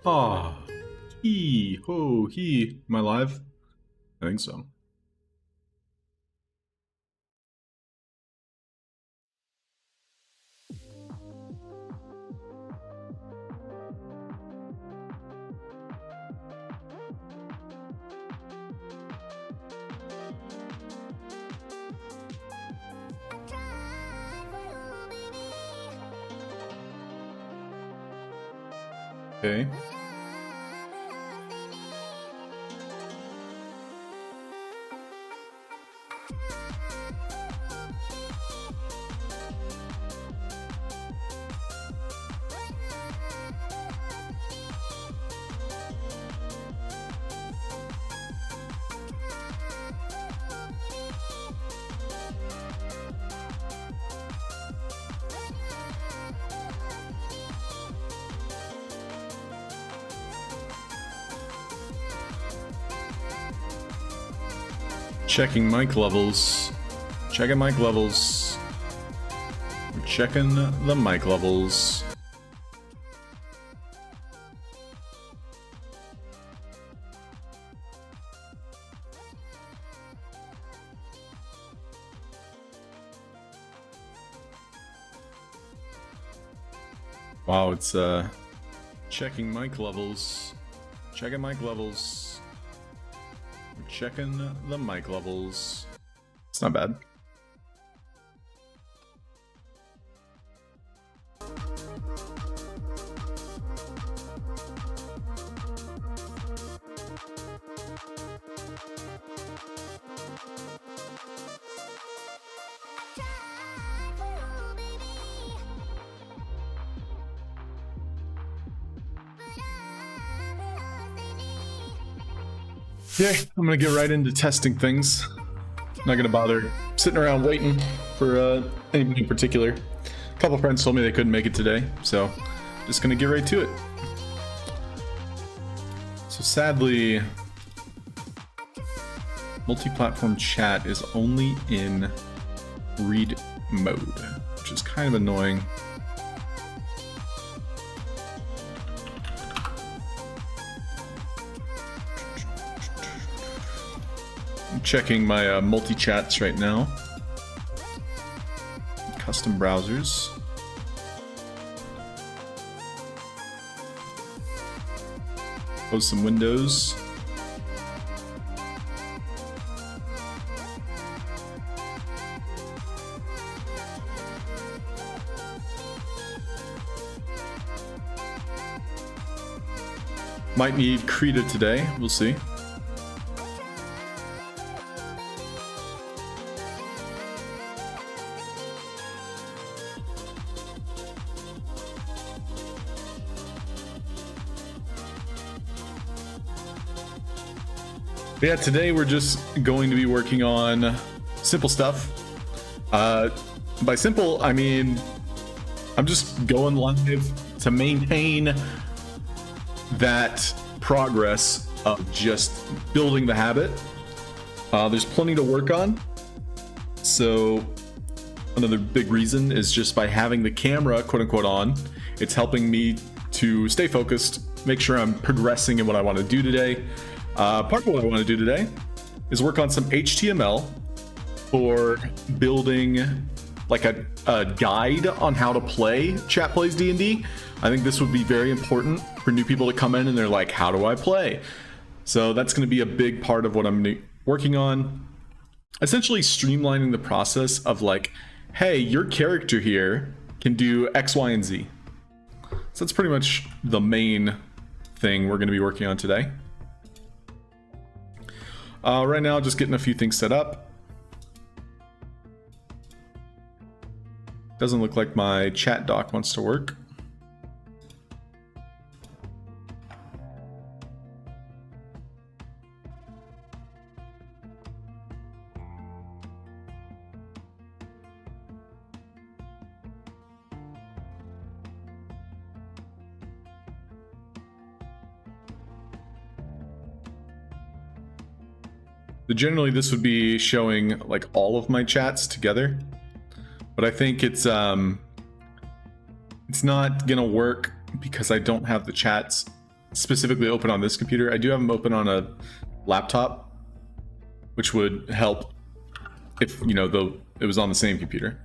Ah, he, ho, he. Am I live? I think so. Okay. Checking mic levels. Checking mic levels. We're checking the mic levels. Wow, it's checking mic levels. Checking mic levels. We're checking the mic levels. It's not bad. Yeah, I'm gonna get right into testing things. Not gonna bother sitting around waiting for anything in particular. A couple friends told me they couldn't make it today, so just gonna get right to it. So sadly, multi-platform chat is only in read mode, which is kind of annoying. I'm checking my multi-chats right now. Custom browsers. Close some windows. Might need Krita today, we'll see. Yeah, today we're just going to be working on simple stuff. By simple, I mean I'm just going live to maintain that progress of just building the habit. There's plenty to work on. So another big reason is just by having the camera quote unquote on, it's helping me to stay focused, make sure I'm progressing in what I want to do today. Part of what I want to do today is work on some HTML for building like a guide on how to play Chat Plays D&D. I think this would be very important for new people to come in and they're like, how do I play? So that's going to be a big part of what I'm working on. Essentially streamlining the process of like, hey, your character here can do X, Y, and Z. So that's pretty much the main thing we're going to be working on today. Right now, just getting a few things set up. Doesn't look like my chat doc wants to work. Generally, this would be showing like all of my chats together, but I think it's not gonna work because I don't have the chats specifically open on this computer. I do have them open on a laptop, which would help if, you know, though it was on the same computer.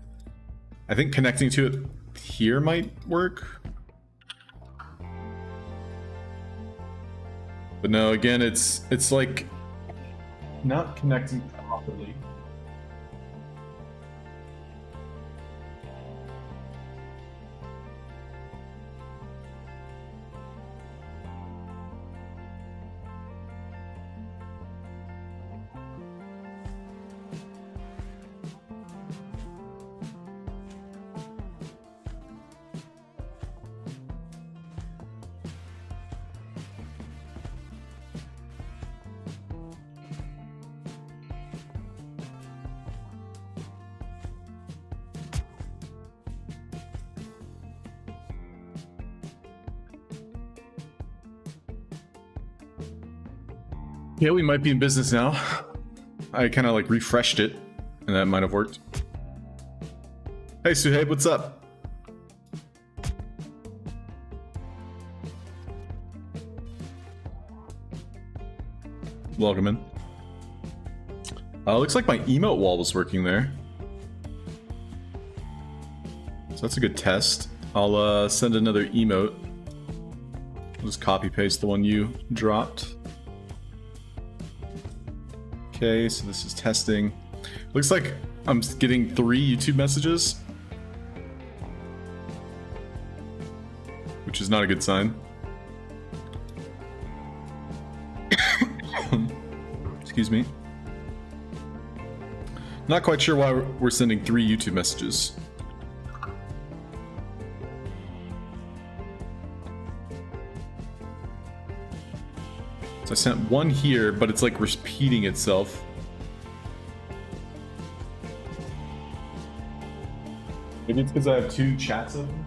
I think connecting to it here might work. But no, again, it's like not connecting properly. Yeah, we might be in business now. I kind of like refreshed it, and that might have worked. Hey, Suhaib, what's up? Welcome in. Looks like my emote wall was working there. So that's a good test. I'll send another emote. I'll just copy paste the one you dropped. Okay, so this is testing. Looks like I'm getting 3 YouTube messages, which is not a good sign. Excuse me. Not quite sure why we're sending 3 YouTube messages. So I sent 1 here, but it's like repeating itself. Maybe it's because I have 2 chats open.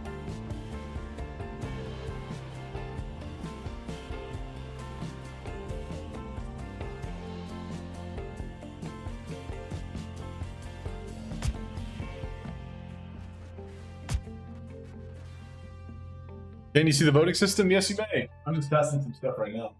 Can you see the voting system? Yes, you may. I'm just testing some stuff right now.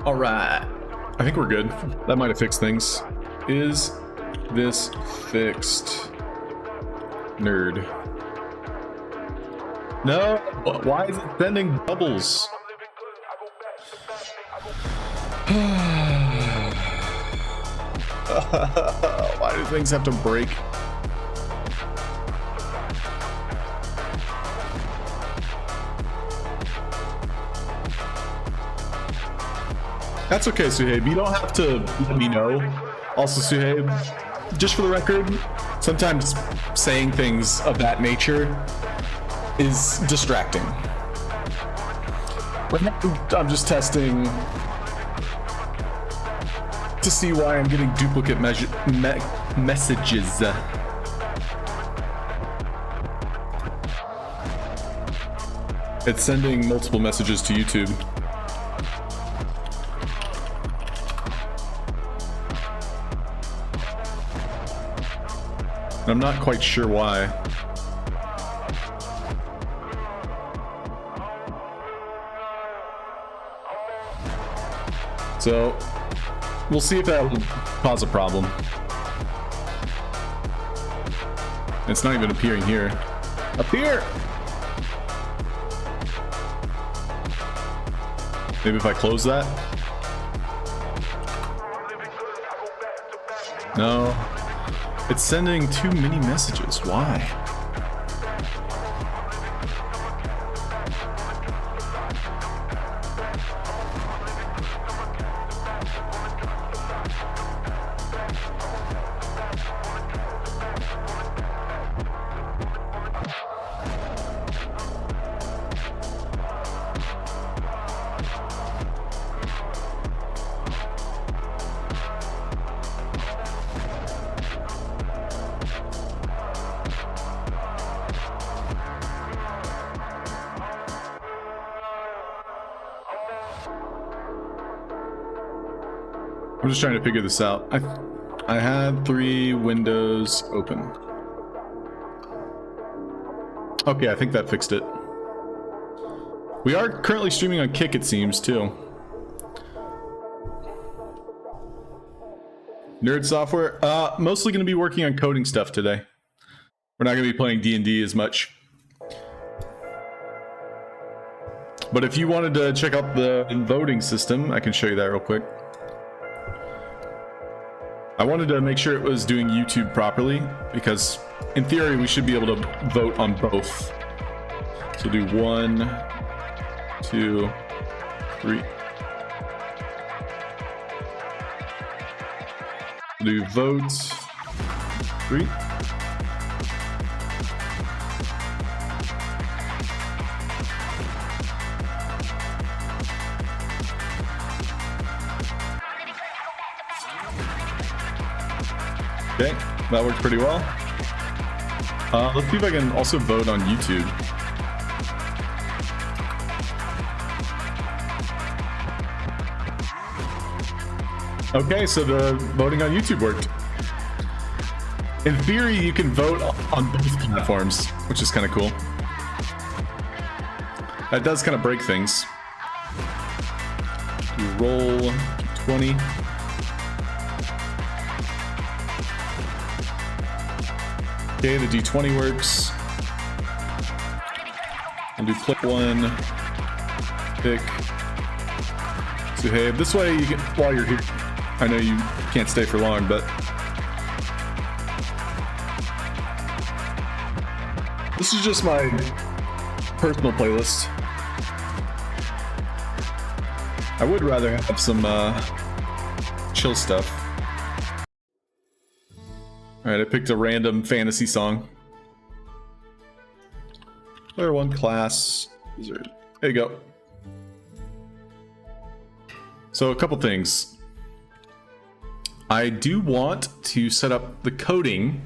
All right, I think we're good. That might have fixed things. Is this fixed? Nerd. No, why is it sending bubbles? Why do things have to break? That's okay, Suhaib. You don't have to let me know. Also, Suhaib, just for the record, sometimes saying things of that nature is distracting. I'm just testing to see why I'm getting duplicate messages. It's sending multiple messages to YouTube. I'm not quite sure why. So, we'll see if that will cause a problem. It's not even appearing here. Appear! Maybe if I close that? No. It's sending too many messages. Why? I'm just trying to figure this out. I had 3 windows open. Okay, I think that fixed it. We are currently streaming on Kick, it seems, too. Nerd software? Mostly going to be working on coding stuff today. We're not going to be playing D&D as much. But if you wanted to check out the voting system, I can show you that real quick. I wanted to make sure it was doing YouTube properly, because in theory we should be able to vote on both. So do 1, 2, 3. Do vote 3. Okay, that worked pretty well. Let's see if I can also vote on YouTube. Okay, so the voting on YouTube worked. In theory, you can vote on both platforms, which is kind of cool. That does kind of break things. You roll 20. Okay, the D20 works. I'll do click 1, pick Suhaib. This way, you can, while you're here, I know you can't stay for long, but this is just my personal playlist. I would rather have some chill stuff. Alright, I picked a random fantasy song. Player 1 class. There you go. So a couple things. I do want to set up the coding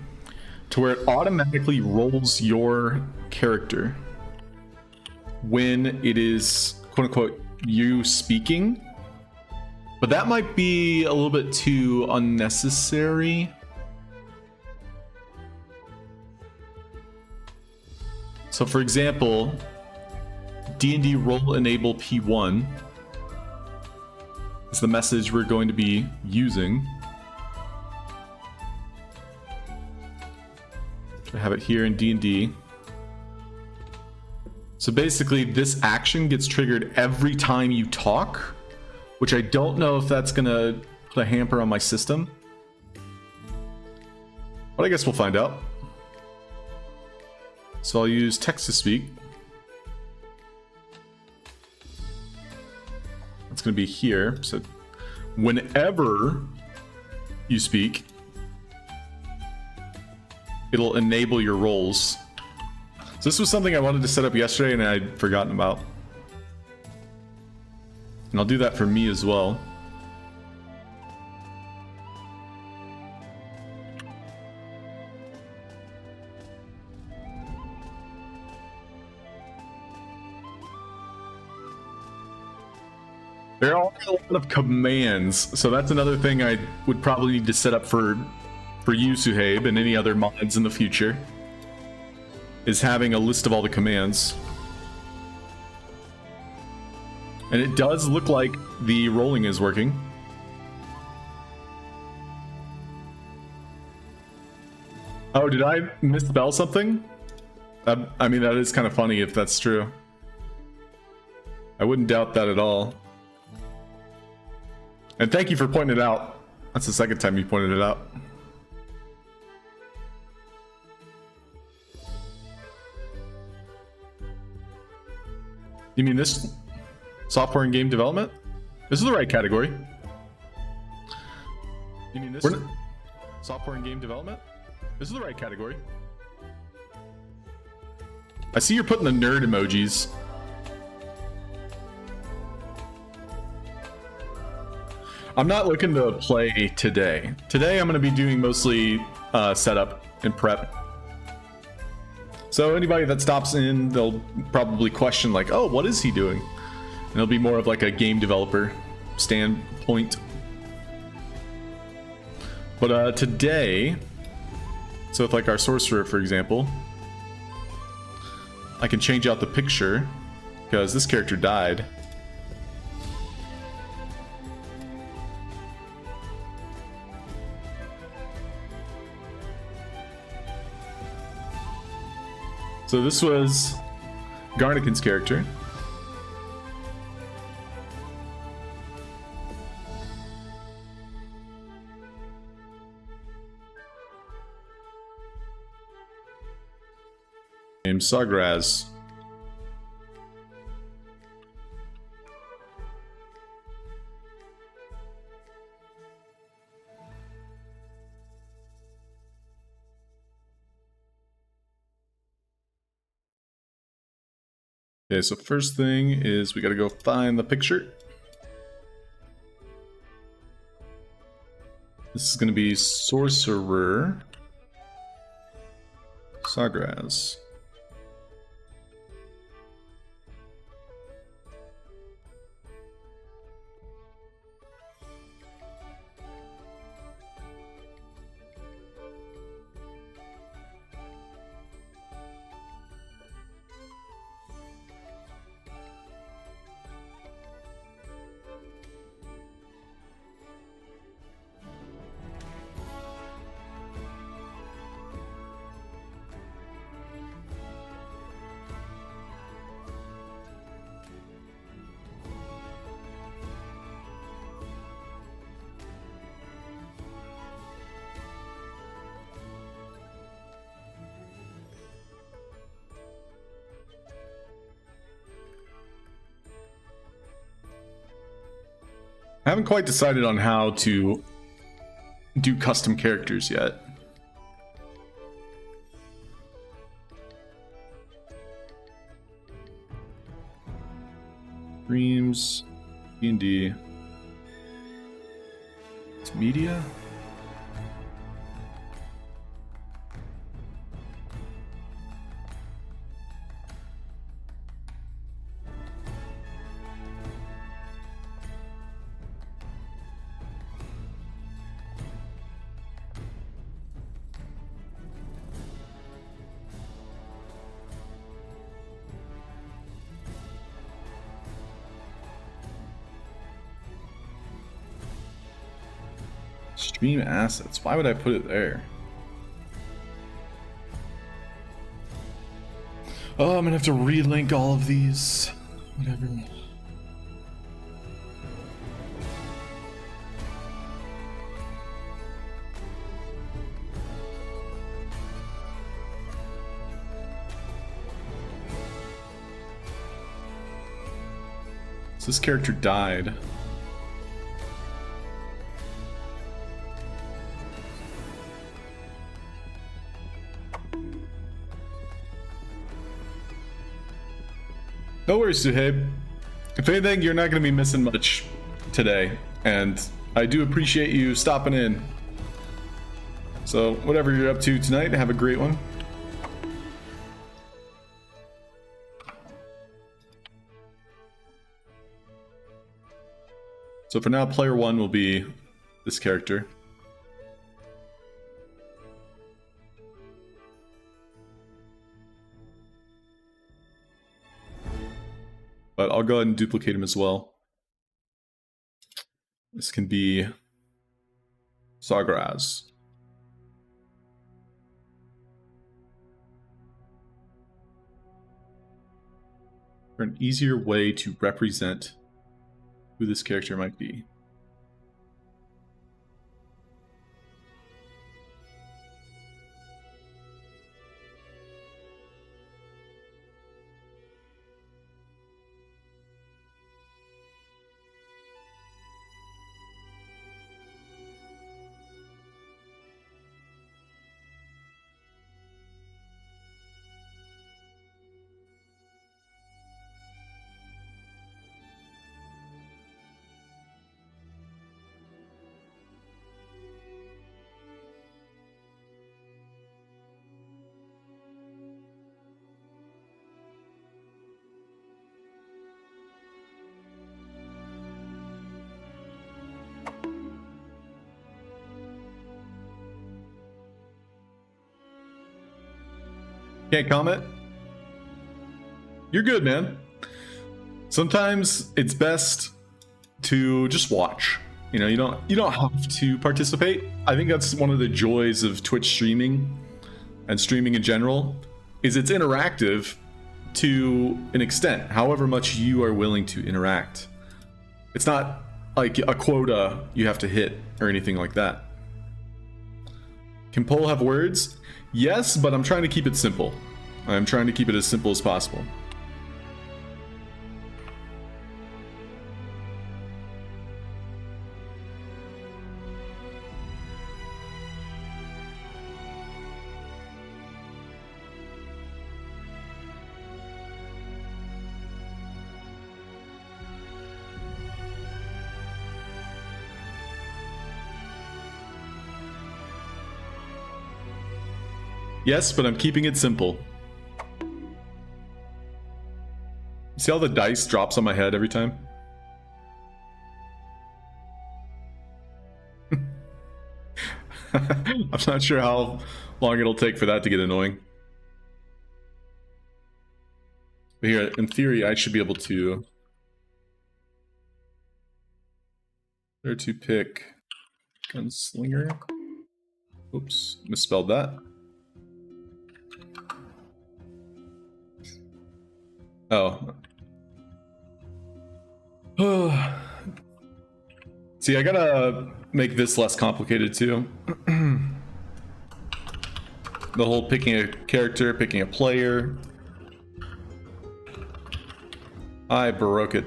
to where it automatically rolls your character when it is, quote unquote, you speaking. But that might be a little bit too unnecessary. So for example, D&D roll enable P1 is the message we're going to be using. I have it here in D&D. So basically this action gets triggered every time you talk, which I don't know if that's gonna put a hamper on my system. But I guess we'll find out. So I'll use text to speak. It's going to be here. So whenever you speak, it'll enable your roles. So this was something I wanted to set up yesterday and I'd forgotten about. And I'll do that for me as well. There are a lot of commands, so that's another thing I would probably need to set up for you, Suhaib, and any other mods in the future, is having a list of all the commands. And it does look like the rolling is working. Oh, did I misspell something? I mean, that is kind of funny if that's true. I wouldn't doubt that at all. And thank you for pointing it out. That's the second time you pointed it out. You mean this software and game development? This is the right category. You mean this software and game development? This is the right category. I see you're putting the nerd emojis. I'm not looking to play today. Today I'm going to be doing mostly setup and prep. So anybody that stops in, they'll probably question like, oh, what is he doing? And it'll be more of like a game developer standpoint. But today, so with like our sorcerer, for example, I can change out the picture because this character died. So this was Garnikin's character. Named Sagraz. Okay, so first thing is we gotta go find the picture. This is gonna be Sorcerer Sagraz. I haven't quite decided on how to do custom characters yet. Dreams, D&D. It's media? Stream assets. Why would I put it there? Oh, I'm gonna have to relink all of these. Whatever. So this character died. No worries, Suhaib. If anything, you're not going to be missing much today, and I do appreciate you stopping in. So, whatever you're up to tonight, have a great one. So for now, player one will be this character. But I'll go ahead and duplicate him as well. This can be Sagraz. For an easier way to represent who this character might be. Can't comment? You're good, man. Sometimes it's best to just watch. You know, you don't have to participate. I think that's one of the joys of Twitch streaming and streaming in general, is it's interactive to an extent, however much you are willing to interact. It's not like a quota you have to hit or anything like that. Can poll have words? Yes, but I'm trying to keep it simple. I'm trying to keep it as simple as possible. Yes, but I'm keeping it simple. See how the dice drops on my head every time? I'm not sure how long it'll take for that to get annoying. But here, in theory, I should be able to... Where to pick Gunslinger. Oops, misspelled that. Oh. See, I gotta make this less complicated too. The whole picking a character, picking a player. I broke it.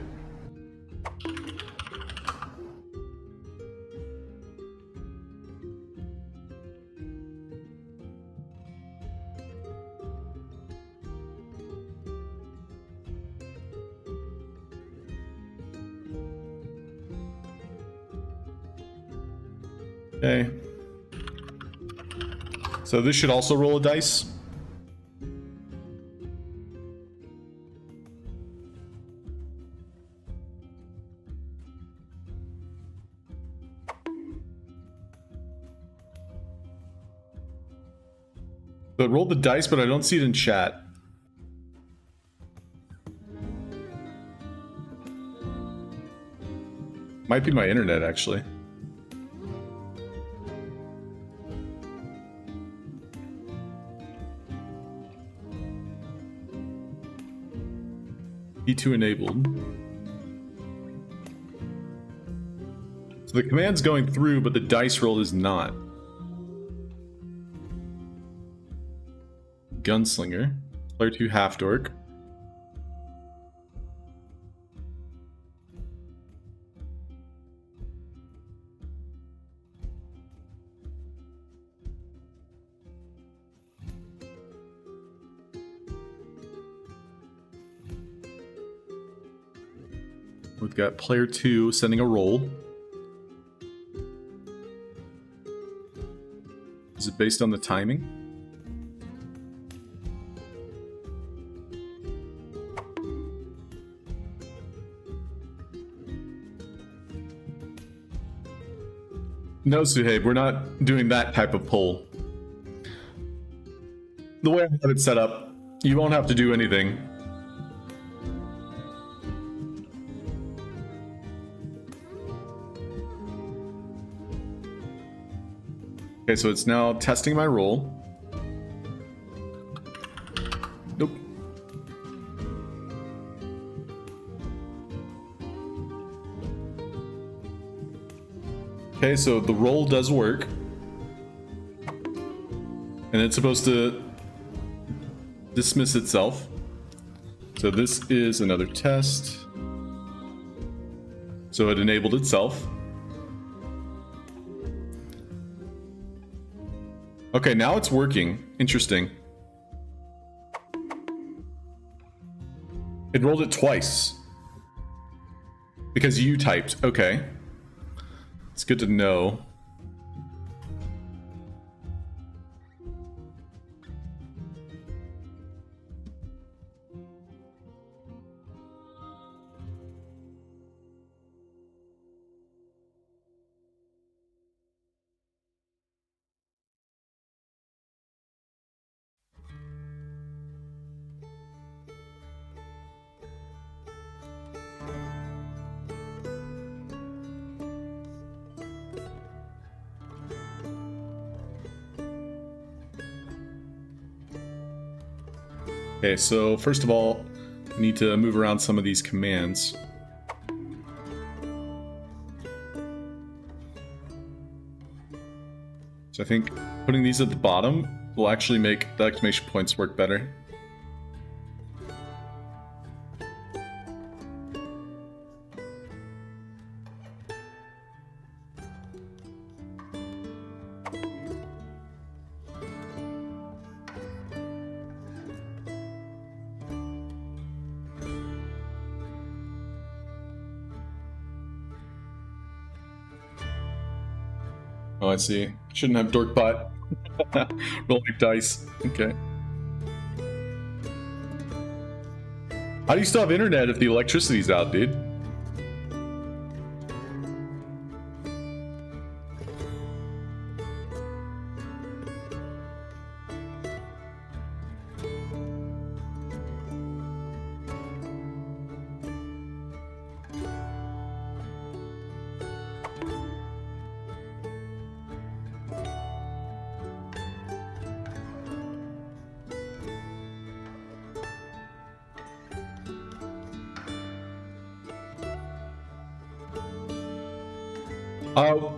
Okay. So this should also roll a dice. So it rolled the dice, but I don't see it in chat. Might be my internet, actually. E2 enabled. So the command's going through, but the dice roll is not. Gunslinger. Player 2 half dork. We've got player 2 sending a roll. Is it based on the timing? No, Suhaib, we're not doing that type of poll. The way I have it set up, you won't have to do anything. Okay, so it's now testing my roll. Nope. Okay, so the roll does work. And it's supposed to dismiss itself. So this is another test. So it enabled itself. Okay, now it's working. Interesting. It rolled it twice. Because you typed. Okay. It's good to know. Okay, so first of all, we need to move around some of these commands. So I think putting these at the bottom will actually make the exclamation points work better. Oh, I see. Shouldn't have Dorkbot rolling dice. Okay. How do you still have internet if the electricity's out, dude?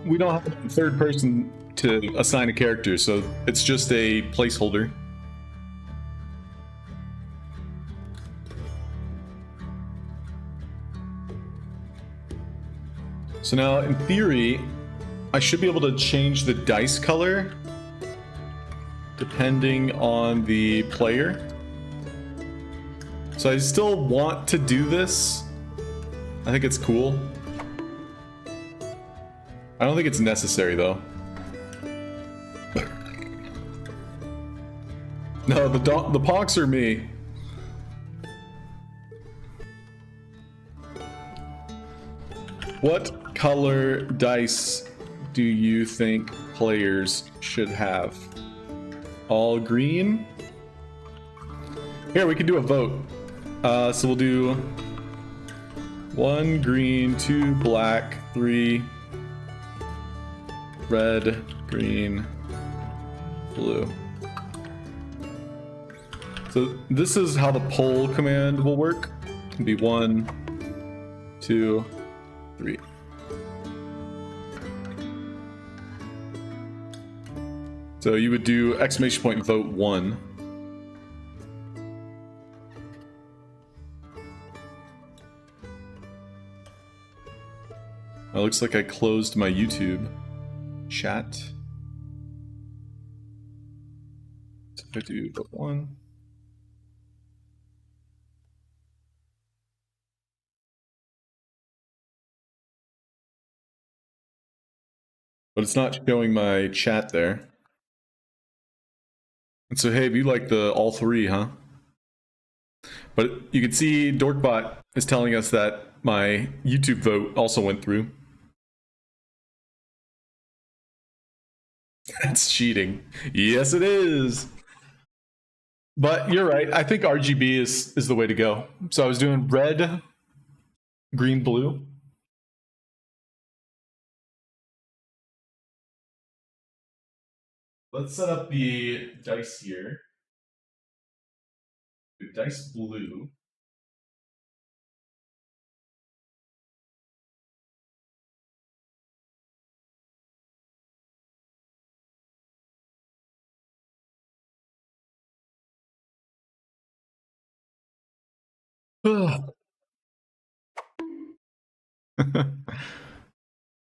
We don't have a third person to assign a character, so it's just a placeholder. So now, in theory, I should be able to change the dice color depending on the player. So I still want to do this. I think it's cool. I don't think it's necessary, though. No, the pox are me. What color dice do you think players should have? All green? Here, we can do a vote. So we'll do 1 green, 2 black, 3 red, green, blue. So this is how the poll command will work. It'll be 1, 2, 3. So you would do exclamation point vote 1. It looks like I closed my YouTube chat. So if I do vote 1. But it's not showing my chat there. And so, hey, you like the all 3, huh? But you can see Dorkbot is telling us that my YouTube vote also went through. That's cheating. Yes, it is. But you're right. I think RGB is the way to go. So I was doing red, green, blue. Let's set up the dice here. The dice blue.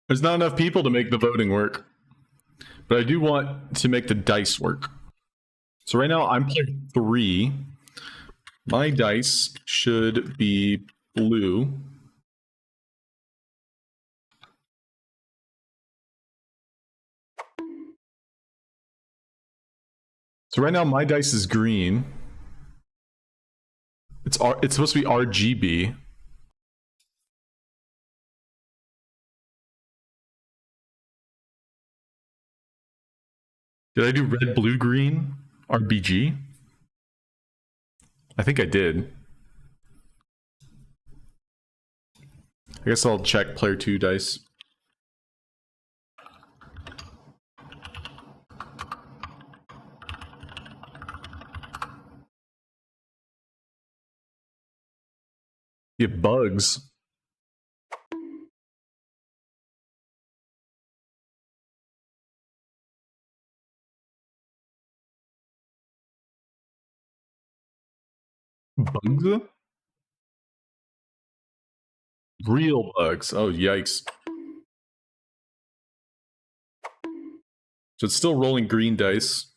There's not enough people to make the voting work. But I do want to make the dice work. So right now I'm playing 3. My dice should be blue. So right now my dice is green. It's supposed to be RGB. Did I do red, blue, green? RBG? I think I did. I guess I'll check player 2 dice. You have bugs. Bugs? Real bugs. Oh, yikes. So it's still rolling green dice.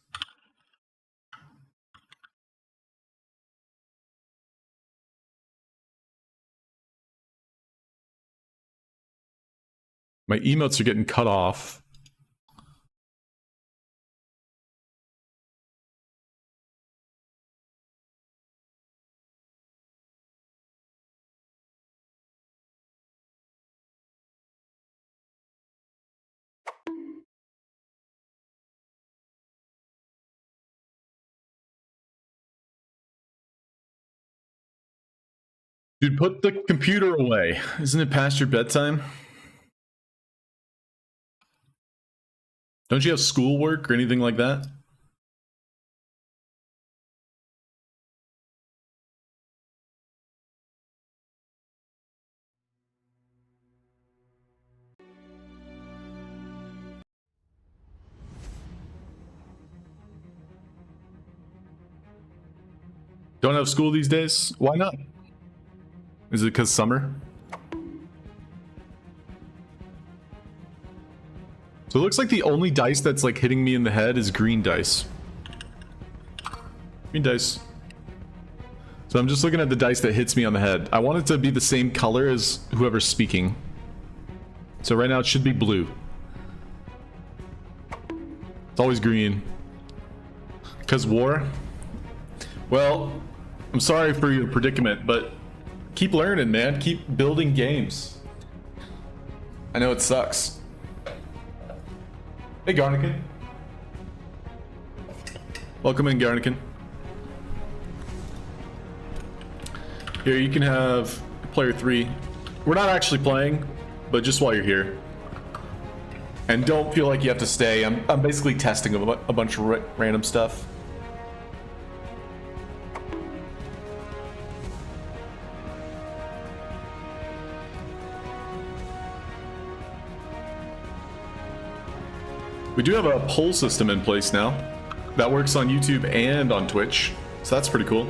My emotes are getting cut off. Dude, put the computer away. Isn't it past your bedtime? Don't you have schoolwork or anything like that? Don't have school these days? Why not? Is it because summer? So it looks like the only dice that's like hitting me in the head is green dice. Green dice. So I'm just looking at the dice that hits me on the head. I want it to be the same color as whoever's speaking. So right now it should be blue. It's always green. Because war? Well, I'm sorry for your predicament, but keep learning, man. Keep building games. I know it sucks. Hey, Garnican. Welcome in, Garnican. Here, you can have player 3. We're not actually playing, but just while you're here. And don't feel like you have to stay. I'm basically testing a bunch of random stuff. We do have a poll system in place now that works on YouTube and on Twitch, so that's pretty cool.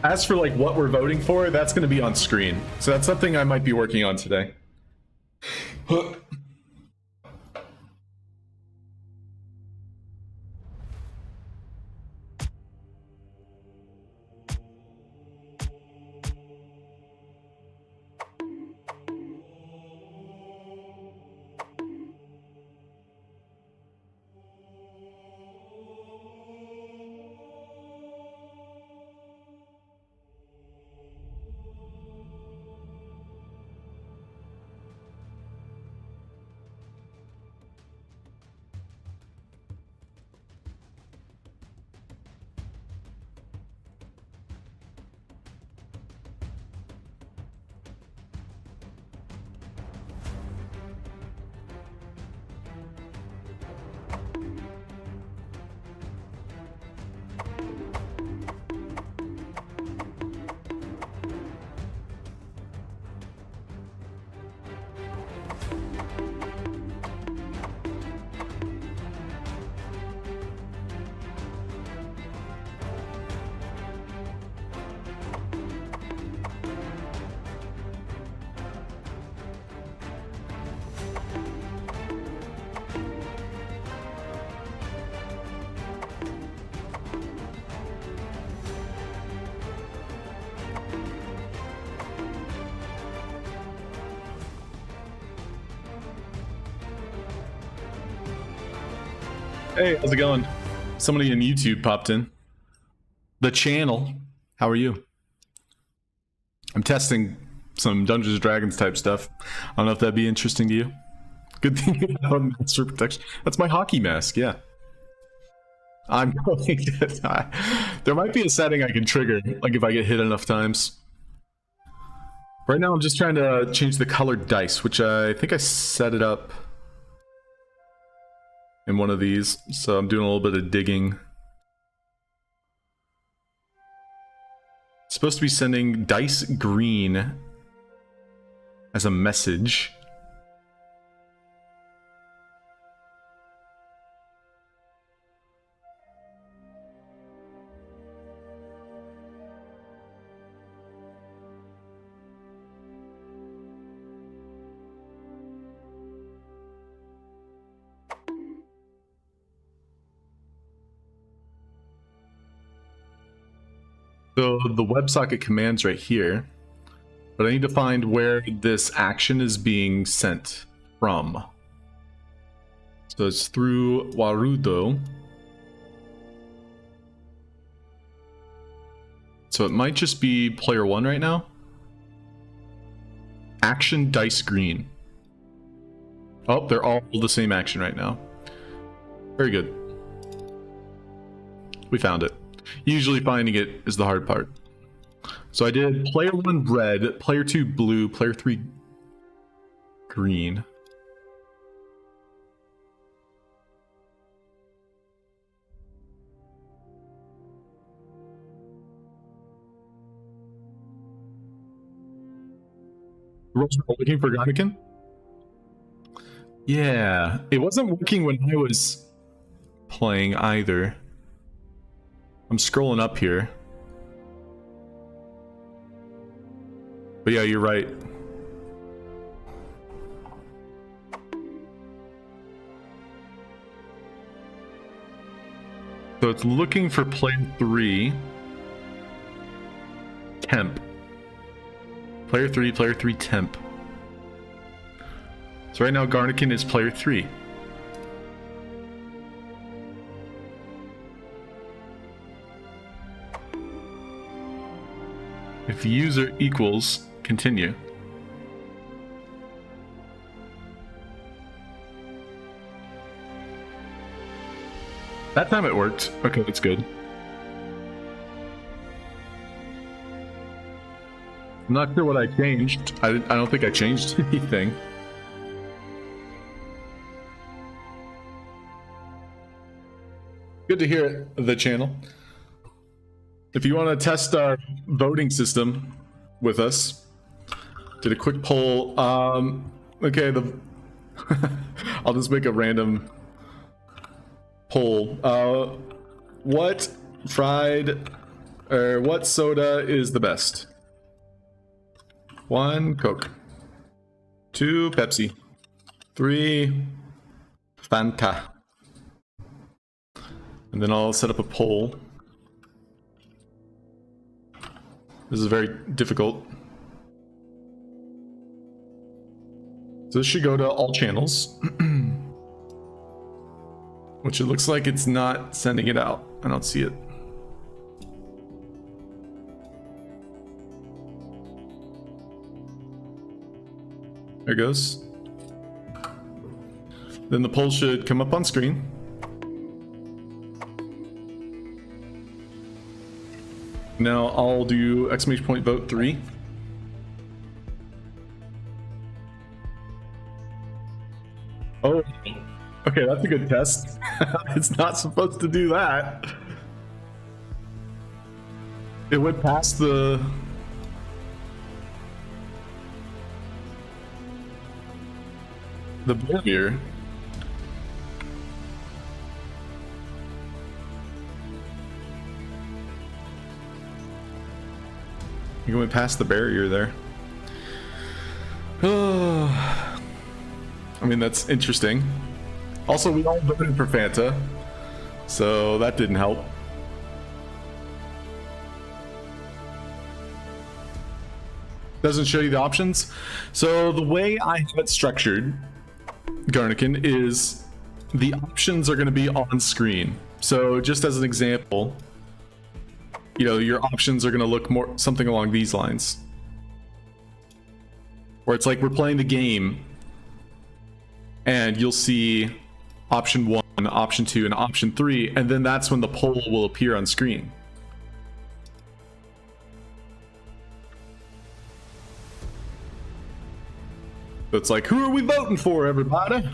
As for like what we're voting for, that's going to be on screen. So that's something I might be working on today. Hey, how's it going? Somebody in YouTube popped in. The channel. How are you? I'm testing some Dungeons & Dragons type stuff. I don't know if that'd be interesting to you. Good thing you have a master protection. That's my hockey mask, yeah. I'm going to die. There might be a setting I can trigger, like if I get hit enough times. Right now I'm just trying to change the colored dice, which I think I set it up in one of these, so I'm doing a little bit of digging. It's supposed to be sending dice green as a message. So the WebSocket command's right here, but I need to find where this action is being sent from. So it's through Warudo. So it might just be player 1 right now. Action dice green. Oh, they're all the same action right now. Very good. We found it. Usually finding it is the hard part. So I did player 1 red, player 2 blue, player 3 green. Looking for Garnikin? Yeah, it wasn't working when I was playing either. I'm scrolling up here. But yeah, you're right. So it's looking for player 3. Temp. Player 3, temp. So right now Garnikin is player 3. If user equals continue. That time it worked. Okay, that's good. I'm not sure what I changed. I don't think I changed anything. Good to hear the channel. If you want to test our voting system with us, did a quick poll. Okay, I'll just make a random poll. What soda is the best? 1 Coke, 2 Pepsi, 3 Fanta. And then I'll set up a poll. This is very difficult. So this should go to all channels. Which it looks like it's not sending it out. I don't see it. There it goes. Then the poll should come up on screen. Now I'll do exclamation point vote 3. Oh, okay, that's a good test. It's not supposed to do that. It went past the barrier. You went past the barrier there. Oh, I mean, that's interesting. Also, we all voted for Fanta, so that didn't help. Doesn't show you the options. So the way I have it structured, Garnikin, is the options are going to be on screen. So just as an example, you know, your options are going to look more something along these lines, where it's like we're playing the game and you'll see option 1, option 2, and option 3, and then that's when the poll will appear on screen. It's like, who are we voting for, everybody?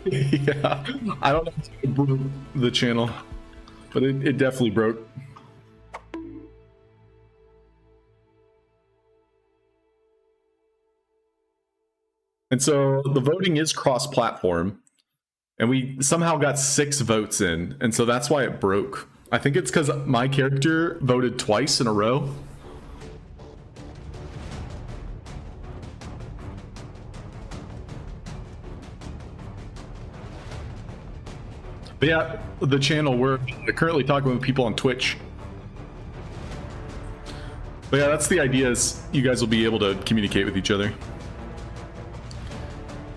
Yeah, I don't know if it broke the channel, but it definitely broke. And so the voting is cross-platform, and we somehow got 6 votes in, and so that's why it broke. I think it's because my character voted twice in a row. But yeah, the channel, we're currently talking with people on Twitch. But yeah, that's the idea, is you guys will be able to communicate with each other.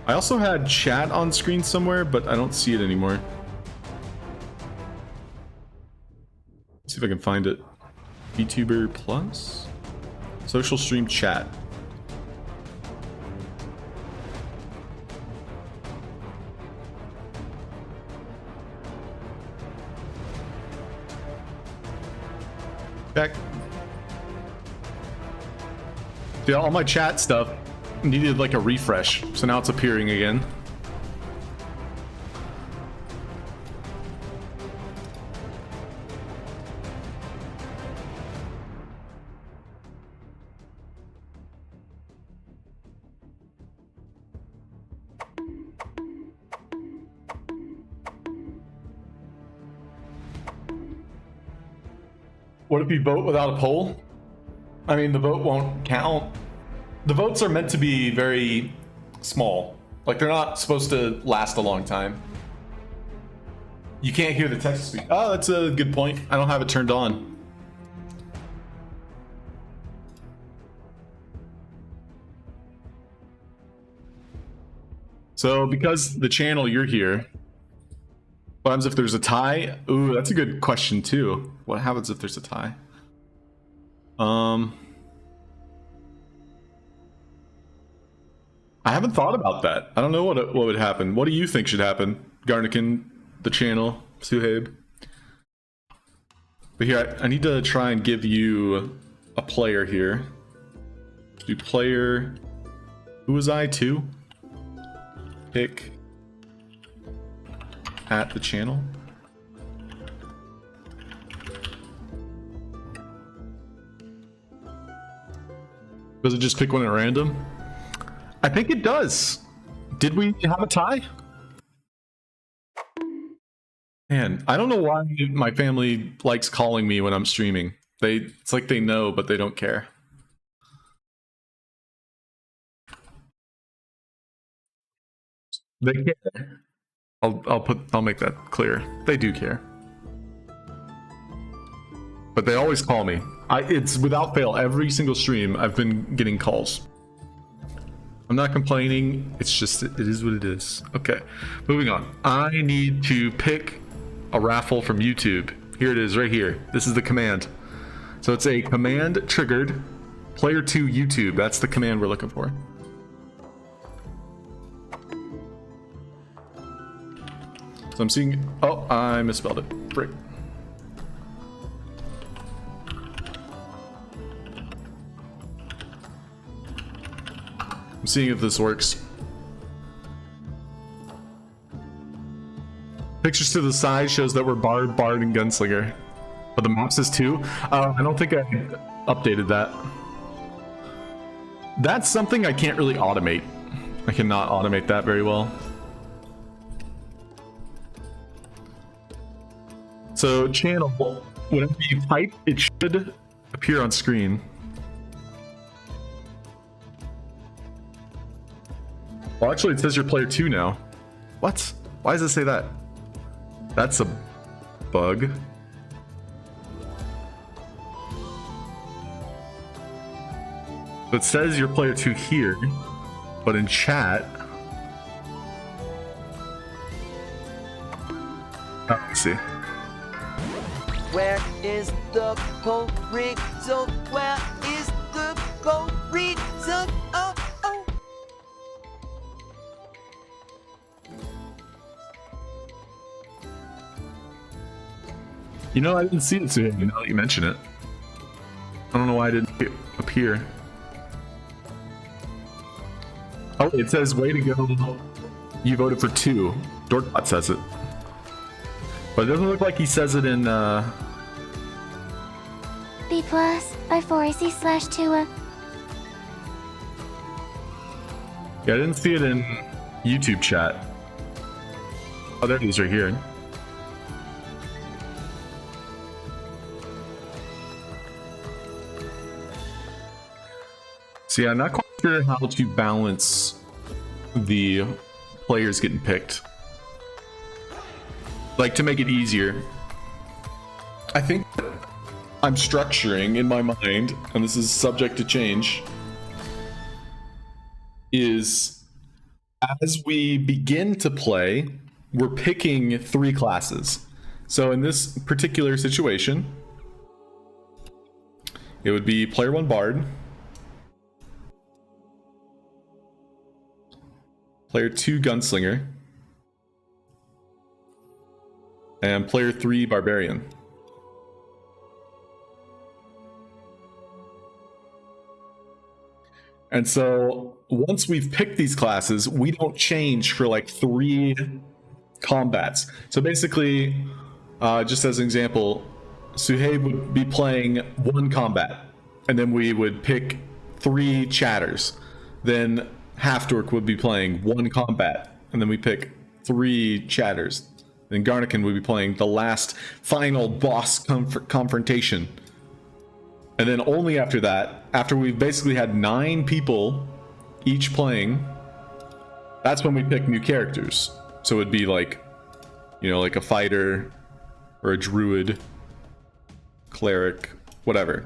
I also had chat on screen somewhere, but I don't see it anymore. Let's see if I can find it. VTuber Plus? Social stream chat. Back. Yeah, all my chat stuff needed like a refresh, so now it's appearing again. What if you vote without a poll? I mean, the vote won't count. The votes are meant to be very small. Like, they're not supposed to last a long time. You can't hear the text speak. Oh, that's a good point. I don't have it turned on. So, because the channel, you're here. What happens if there's a tie? Ooh, that's a good question too. What happens if there's a tie? I haven't thought about that. I don't know what would happen. What do you think should happen? Garnikin, the channel, Suhaib. But here, I need to try and give you a player here. Do player. Who was I? 2? Pick at the channel. Does it just pick one at random? I think it does. Did we have a tie? Man, I don't know why my family likes calling me when I'm streaming. It's like they know, but they don't care. They care. I'll make that clear. They do care. But they always call me. It's without fail, every single stream I've been getting calls. I'm not complaining, it's just, it is what it is. Okay, moving on. I need to pick a raffle from YouTube. Here it is, right here. This is the command. So it's a command triggered player 2 YouTube. That's the command we're looking for. So I'm seeing, oh, I misspelled it. Frick. I'm seeing if this works. Pictures to the side shows that we're Bard, and Gunslinger. But the map says 2. I don't think I updated that. That's something I can't really automate. I cannot automate that very well. So channel, whenever you type, it should appear on screen. Well, actually, it says you're player 2 now. What? Why does it say that? That's a bug. So it says you're player 2 here, but in chat... Oh, let's see. Where is the chorizo? Where is the chorizo? Oh, oh. You know, I didn't see it soon, now that you mention it. don't know why it didn't appear. Oh, it says, way to go. You voted for 2. Dorkbot says it. But it doesn't look like he says it in, B plus by 4AC/2. Yeah, I didn't see it in YouTube chat. Oh, there it is right here. See, I'm not quite sure how to balance the players getting picked. Like, to make it easier. I think I'm structuring in my mind, and this is subject to change, is as we begin to play, we're picking 3 classes. So in this particular situation, it would be player 1 Bard, player 2 Gunslinger, and player 3 Barbarian. And so once we've picked these classes, we don't change for like 3 combats. So basically, just as an example, Suhaib would be playing 1 combat, and then we would pick 3 chatters. Then Halfdork would be playing 1 combat, and then we pick 3 chatters. Then Garnican would be playing the last final boss confrontation. And then only after that, after we've basically had 9 people each playing, that's when we pick new characters. So it'd be like, you know, like a fighter or a druid, cleric, whatever.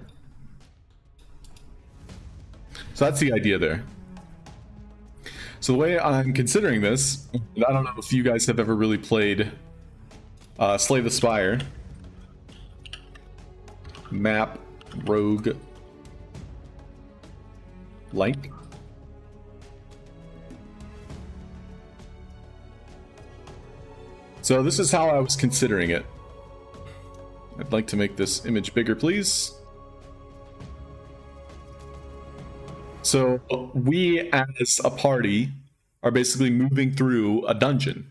So that's the idea there. So the way I'm considering this, I don't know if you guys have ever really played Slay the Spire. Map, rogue, like. So this is how I was considering it. I'd like to make this image bigger, please. So we as a party are basically moving through a dungeon.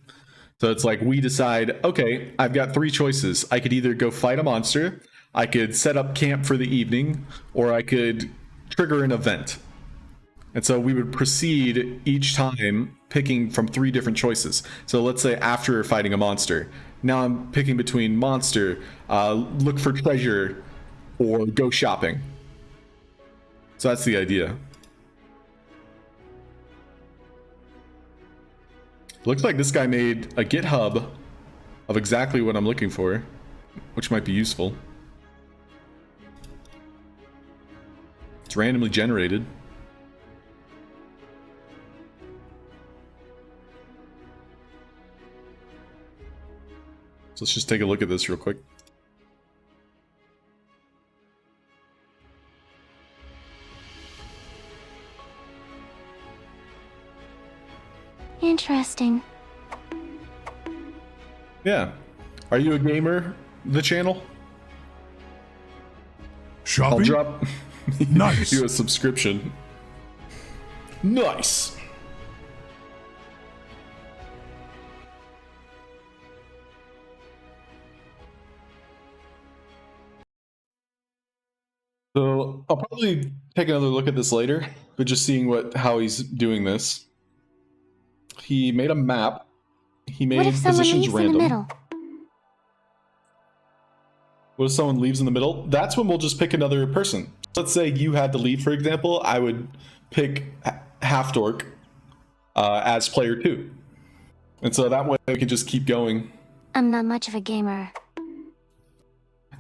So it's like we decide, okay, I've got 3 choices. I could either go fight a monster, I could set up camp for the evening, or I could trigger an event. And so we would proceed each time picking from 3 different choices. So let's say after fighting a monster, now I'm picking between monster, look for treasure, or go shopping. So that's the idea. Looks like this guy made a GitHub of exactly what I'm looking for, which might be useful. It's randomly generated. So let's just take a look at this real quick. Interesting. Yeah. Are you a gamer? The channel? Shopping? I'll drop Nice. you a subscription. Nice. So I'll probably take another look at this later, but just seeing how he's doing this. He made a map. He made What if someone positions leaves random. in the middle? What if someone leaves in the middle? That's when we'll just pick another person. Let's say you had to leave, for example. I would pick Halfdork as player 2. And so that way we can just keep going. I'm not much of a gamer.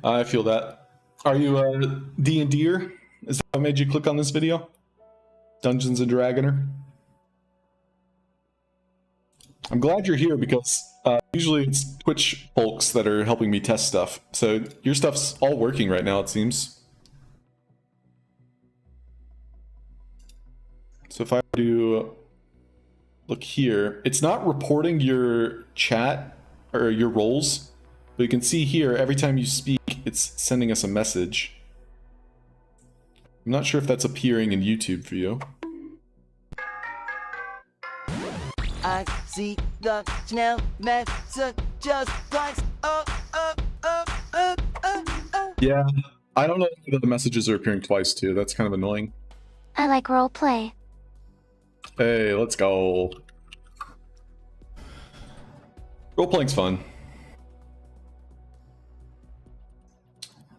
I feel that. Are you a D&Der? Is that what made you click on this video? Dungeons and Dragoner? I'm glad you're here because usually it's Twitch folks that are helping me test stuff. So your stuff's all working right now, it seems. So if I do look here, it's not reporting your chat or your roles, but you can see here every time you speak, it's sending us a message. I'm not sure if that's appearing in YouTube for you. I see the Chanel message just twice. Oh, oh, oh, oh, oh, oh. Yeah, I don't know if the messages are appearing twice too. That's kind of annoying. I like roleplay. Hey, let's go. Role-playing's fun.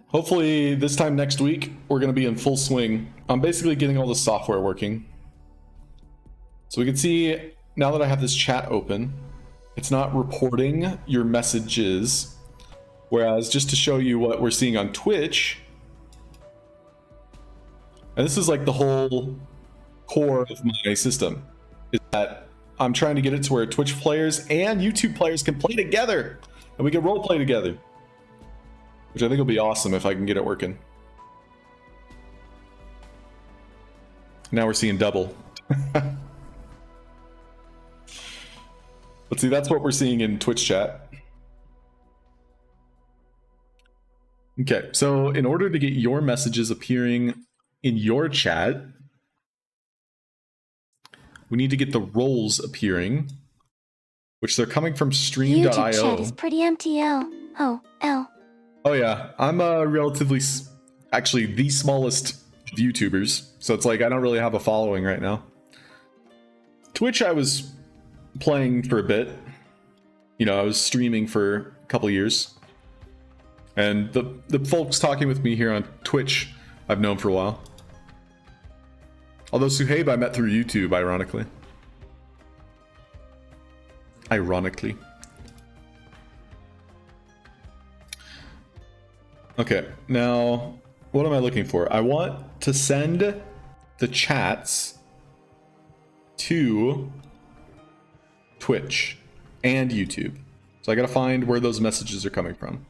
Hopefully this time next week, we're going to be in full swing. I'm basically getting all the software working. So we can see, now that I have this chat open, it's not reporting your messages. Whereas, just to show you what we're seeing on Twitch, and this is like the whole core of my system, is that I'm trying to get it to where Twitch players and YouTube players can play together, and we can role play together, which I think will be awesome if I can get it working. Now we're seeing double. Let's see, that's what we're seeing in Twitch chat. Okay, so in order to get your messages appearing in your chat, we need to get the roles appearing, which they're coming from stream.io. YouTube chat is pretty empty. Oh yeah, I'm relatively, actually the smallest of YouTubers, so it's like I don't really have a following right now. Twitch, I was playing for a bit. You know, I was streaming for a couple years. And the folks talking with me here on Twitch, I've known for a while. Although Suhaib I met through YouTube, ironically. Okay, now, what am I looking for? I want to send the chats to Twitch and YouTube. So I gotta find where those messages are coming from.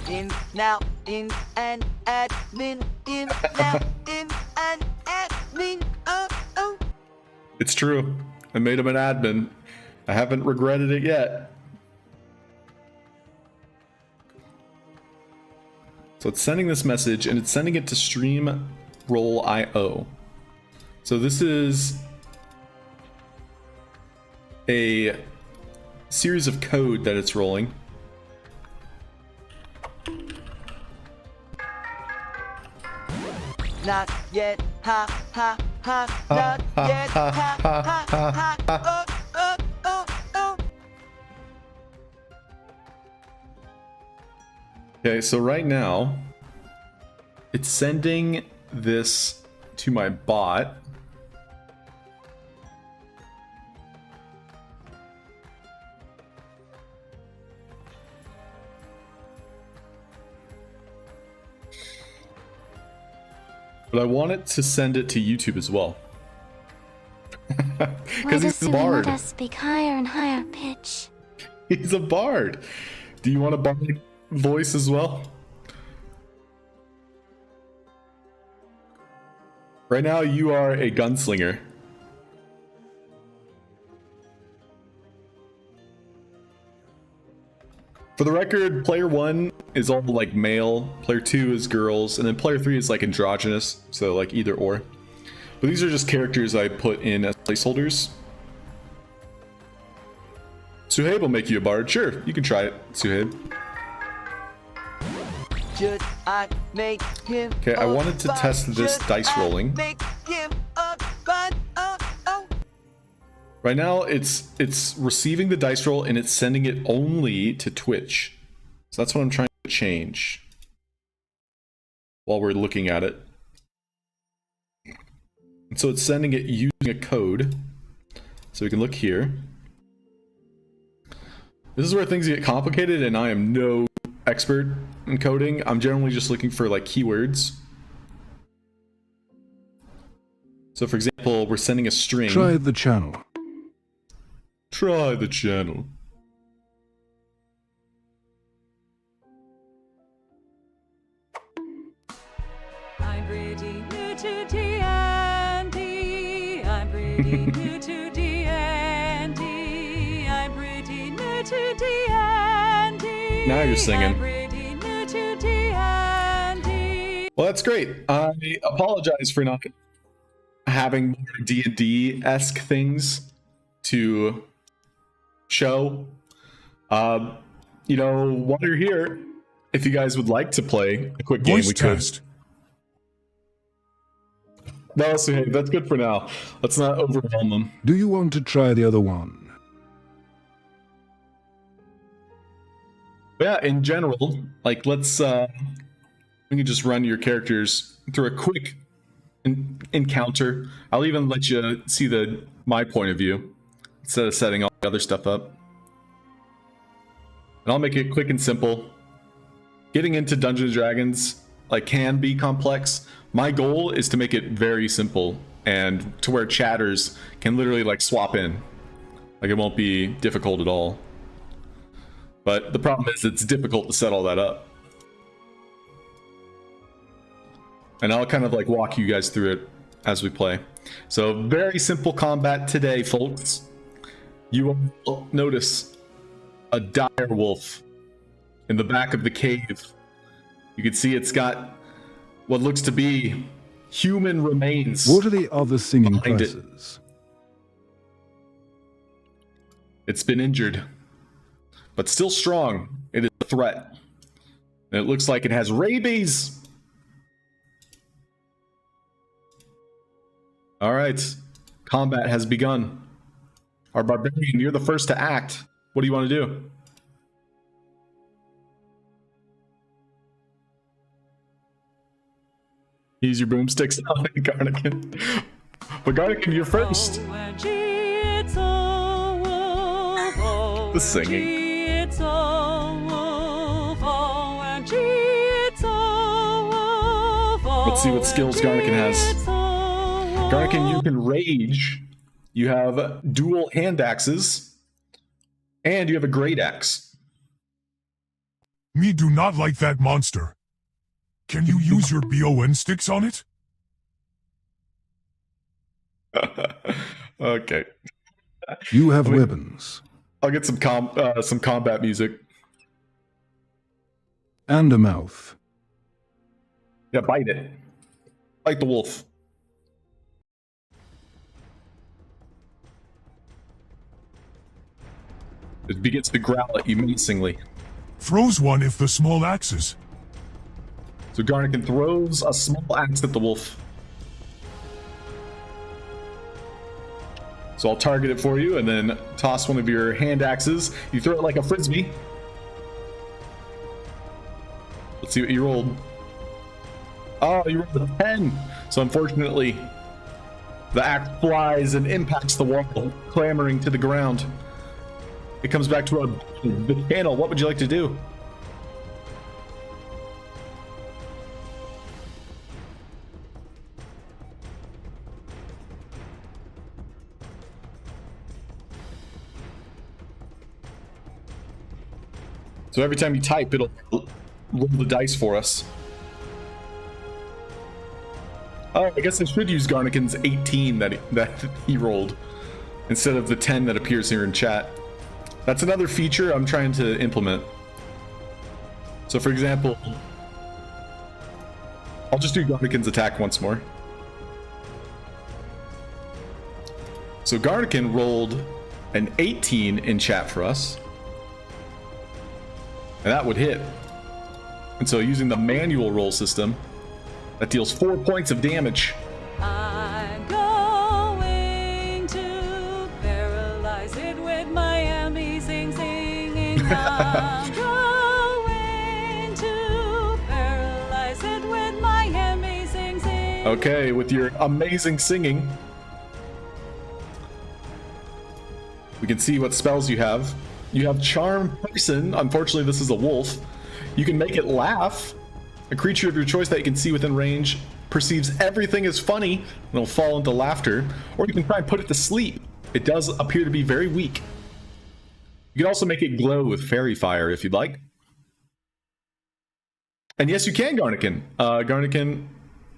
In, now, in, and admin, in, now, in, and admin, oh, oh. It's true. I made him an admin. I haven't regretted it yet. So it's sending this message, and it's sending it to StreamRoll.io. So this is a series of code that it's rolling. Not yet, ha, ha, ha, not yet, ha, ha, ha, ha, oh, oh, oh, oh. Okay, so right now, it's sending this to my bot. But I want it to send it to YouTube as well. Why Because does he's a bard. Suhaib speak higher and higher pitch? He's a bard. Do you want a bard voice as well? Right now, you are a gunslinger. For the record, player 1 is all like male, player 2 is girls, and then player 3 is like androgynous, so like either or. But these are just characters I put in as placeholders. Suhaib will make you a bard. Sure, you can try it, Suhaib. Should I make him? Okay, I wanted to test this dice rolling. Make him a bud, oh, oh. Right now, it's receiving the dice roll and it's sending it only to Twitch. So that's what I'm trying to change while we're looking at it. And so it's sending it using a code. So we can look here. This is where things get complicated, and I am no expert in coding. I'm generally just looking for like keywords. So for example, we're sending a string. Try the channel. Try the channel. I'm pretty new to D&D. I'm pretty new to D&D. I'm pretty new to D&D. Now you're singing. I'm pretty new to D&D. Well, that's great. I apologize for not having more D&D-esque things to show. You know, while you're here, if you guys would like to play a quick game, Voice we test. could. No, so hey, that's good for now. Let's not overwhelm them. Do you want to try the other one? Yeah, in general, like let's we can just run your characters through a quick encounter. I'll even let you see my point of view instead of setting all the other stuff up. And I'll make it quick and simple. Getting into Dungeons & Dragons like can be complex. My goal is to make it very simple and to where chatters can literally like swap in. Like it won't be difficult at all. But the problem is it's difficult to set all that up. And I'll kind of like walk you guys through it as we play. So very simple combat today, folks. You will notice a dire wolf in the back of the cave. You can see it's got what looks to be human remains. What are the other singing Behind it. classes? It's been injured, but still strong. It is a threat. And it looks like it has rabies. All right, combat has begun. Our barbarian, you're the first to act. What do you want to do? Use your boomsticks on it, Garnican. But Garnican, you're first. OMG, it's a wolf. The singing. OMG, it's a wolf. OMG, it's a wolf. Let's see what skills Garnican has. It's a wolf. Garnican, you can rage. You have dual hand axes. And you have a great axe. Me do not like that monster. Can you use your BON sticks on it? Okay. You have weapons. I'll get some combat music. And a mouth. Yeah, bite it. Bite the wolf. It begins to growl at you menacingly. Throws one if the small axes. So Garnican throws a small axe at the wolf. So I'll target it for you and then toss one of your hand axes. You throw it like a frisbee. Let's see what you rolled. Oh, you rolled a 10. So unfortunately, the axe flies and impacts the wall, clambering to the ground. It comes back to the channel. What would you like to do? So every time you type, it'll roll the dice for us. Oh, I guess I should use Garnican's 18 that he rolled instead of the 10 that appears here in chat. That's another feature I'm trying to implement. So for example, I'll just do Garnican's attack once more. So Garnican rolled an 18 in chat for us. And that would hit. And so using the manual roll system, that deals 4 points of damage. I'm going to paralyze it with my amazing singing. I'm going to paralyze it with my amazing singing. Okay, with your amazing singing, we can see what spells you have. You have Charm Person. Unfortunately, this is a wolf. You can make it laugh. A creature of your choice that you can see within range perceives everything as funny and will fall into laughter. Or you can try and put it to sleep. It does appear to be very weak. You can also make it glow with fairy fire if you'd like. And yes, you can, Garnican. Garnican,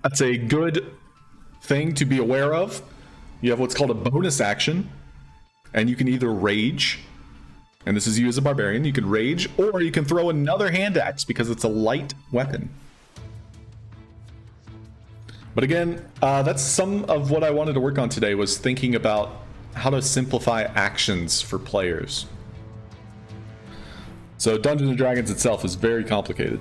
that's a good thing to be aware of. You have what's called a bonus action. And you can either rage, and this is you as a barbarian, you can rage, or you can throw another hand axe because it's a light weapon. But again, that's some of what I wanted to work on today, was thinking about how to simplify actions for players. So Dungeons & Dragons itself is very complicated.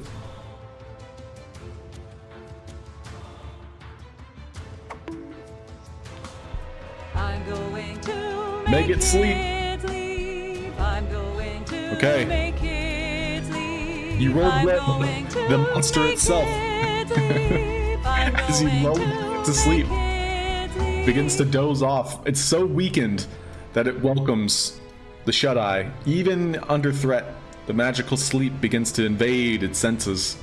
I'm going to Make it sleep. kids leave. I'm going to Okay. make kids leave. You rolled I'm red, going to the monster make itself, kids leave. I'm as you going lull to it to make sleep, kids leave. begins to doze off. It's so weakened that it welcomes the shut-eye. Even under threat, the magical sleep begins to invade its senses,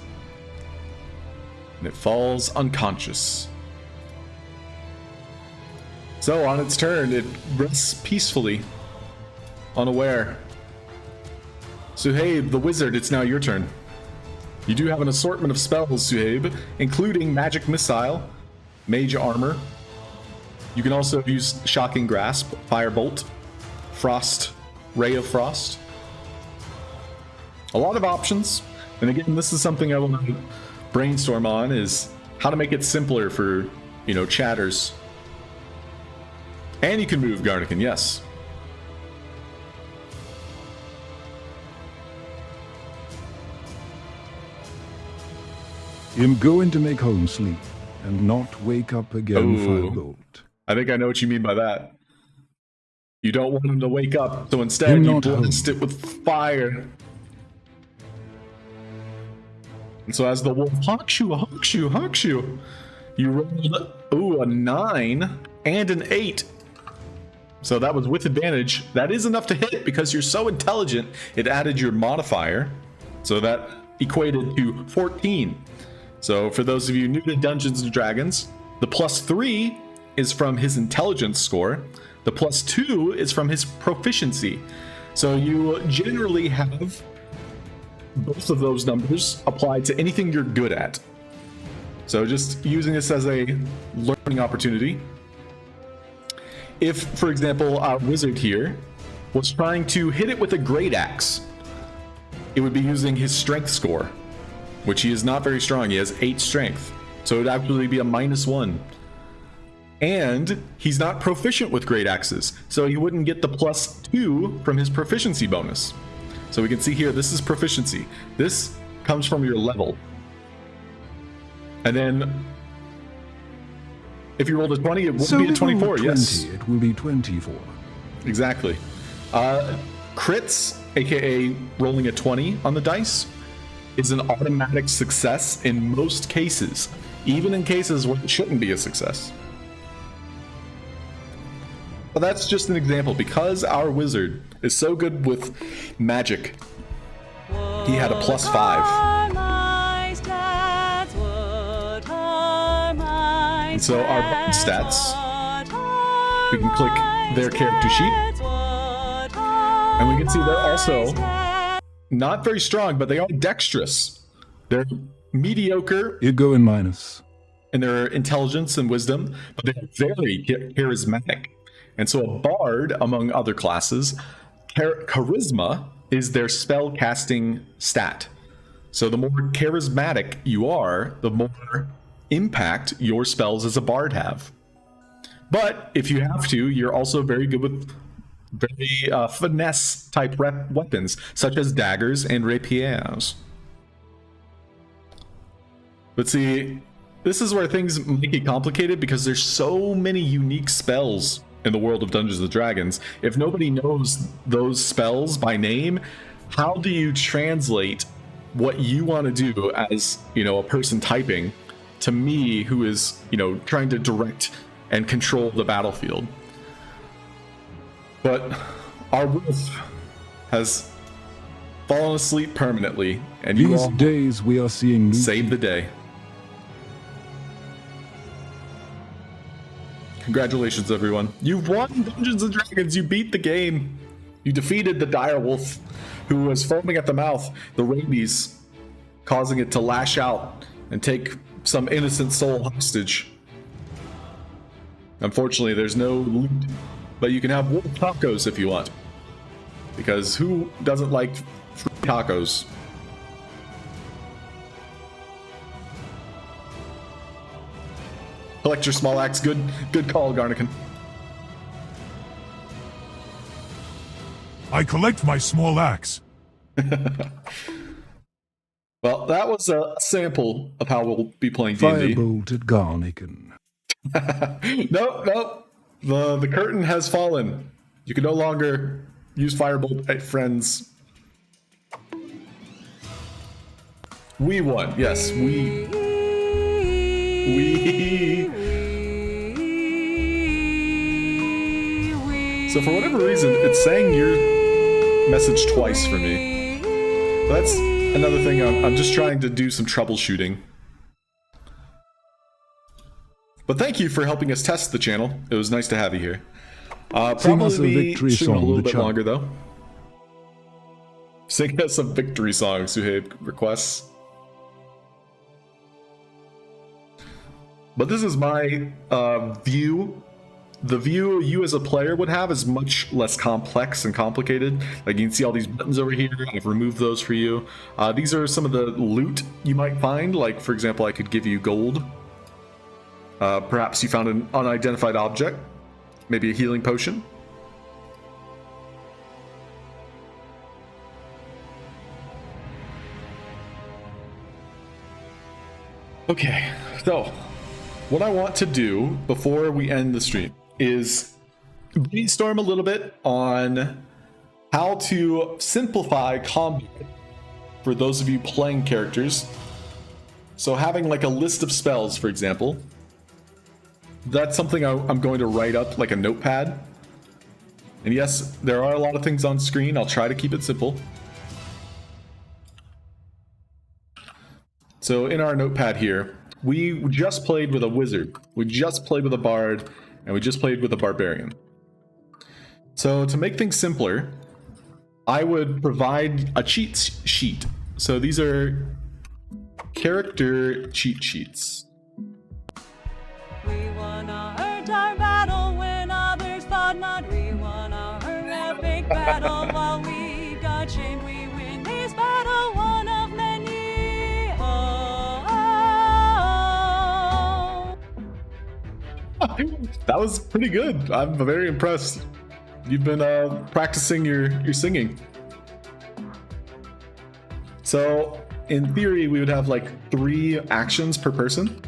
and it falls unconscious. So on its turn, it rests peacefully, unaware. Suhaib, the wizard, it's now your turn. You do have an assortment of spells, Suhaib, including Magic Missile, Mage Armor. You can also use Shocking Grasp, Firebolt, Frost, Ray of Frost. A lot of options. And again, this is something I want to brainstorm on, is how to make it simpler for, chatters. And you can move Garnican, yes. Him going to make home sleep and not wake up again, Ooh. Firebolt. I think I know what you mean by that. You don't want him to wake up, so instead Him you not blast home. it with fire. And so as the wolf hawks you, you rolled, a 9 and an 8. So that was with advantage. That is enough to hit because you're so intelligent, it added your modifier. So that equated to 14. So for those of you new to Dungeons & Dragons, the +3 is from his intelligence score. The +2 is from his proficiency. So you generally have both of those numbers applied to anything you're good at. So just using this as a learning opportunity. If, for example, our wizard here was trying to hit it with a great axe, it would be using his strength score, which he is not very strong. He has 8 strength. So it would actually be a -1. And he's not proficient with great axes, so he wouldn't get the +2 from his proficiency bonus. So we can see here, this is proficiency. This comes from your level. And then if you rolled a 20, it would So be a if we roll 24, 20, yes. it will be 24. Exactly. Crits, aka rolling a 20 on the dice, is an automatic success in most cases, even in cases where it shouldn't be a success. But that's just an example. Because our wizard is so good with magic, he had a +5. And so our button stats, we can click their character sheet, and we can see they're also not very strong, but they are dexterous. They're mediocre You go in minus. in their intelligence and wisdom, but they're very charismatic. And so a bard, among other classes, charisma is their spell casting stat. So the more charismatic you are, the more impact your spells as a bard have. But if you have to, you're also very good with very finesse type weapons, such as daggers and rapiers. But see, this is where things make it complicated because there's so many unique spells in the world of Dungeons & Dragons. If nobody knows those spells by name, how do you translate what you want to do as, a person typing to me who is, trying to direct and control the battlefield? But our wolf has fallen asleep permanently, and you These all days we are seeing new saved the day. Congratulations, everyone. You've won Dungeons & Dragons. You beat the game. You defeated the dire wolf, who was foaming at the mouth, the rabies, causing it to lash out and take some innocent soul hostage. Unfortunately, there's no loot, but you can have wolf tacos if you want. Because who doesn't like free tacos? Collect your small axe. Good call, Garnican. I collect my small axe. Well, that was a sample of how we'll be playing D&D. Firebolt at Garnican. Nope. The curtain has fallen. You can no longer use Firebolt at friends. We won. Yes, we. So for whatever reason, it's saying your message twice for me. But that's another thing. I'm just trying to do some troubleshooting. But thank you for helping us test the channel. It was nice to have you here. Sing us a Probably victory streaming a song, little the bit chat. longer though. Sing us a victory song, Suhaib requests. But this is my view. The view you as a player would have is much less complex and complicated. Like you can see all these buttons over here. I've removed those for you. These are some of the loot you might find. Like for example, I could give you gold. Perhaps you found an unidentified object. Maybe a healing potion. Okay, so what I want to do before we end the stream is brainstorm a little bit on how to simplify combat for those of you playing characters. So having like a list of spells, for example, that's something I'm going to write up like a notepad. And yes, there are a lot of things on screen. I'll try to keep it simple. So in our notepad here, we just played with a wizard, we just played with a bard, and we just played with a barbarian. So to make things simpler, I would provide a cheat sheet. So these are character cheat sheets. We won our entire battle when others thought not. We won our epic battle while we got shamed. We win this battle, one of many. That was pretty good. I'm very impressed. You've been practicing your singing. So in theory, we would have like 3 actions per person.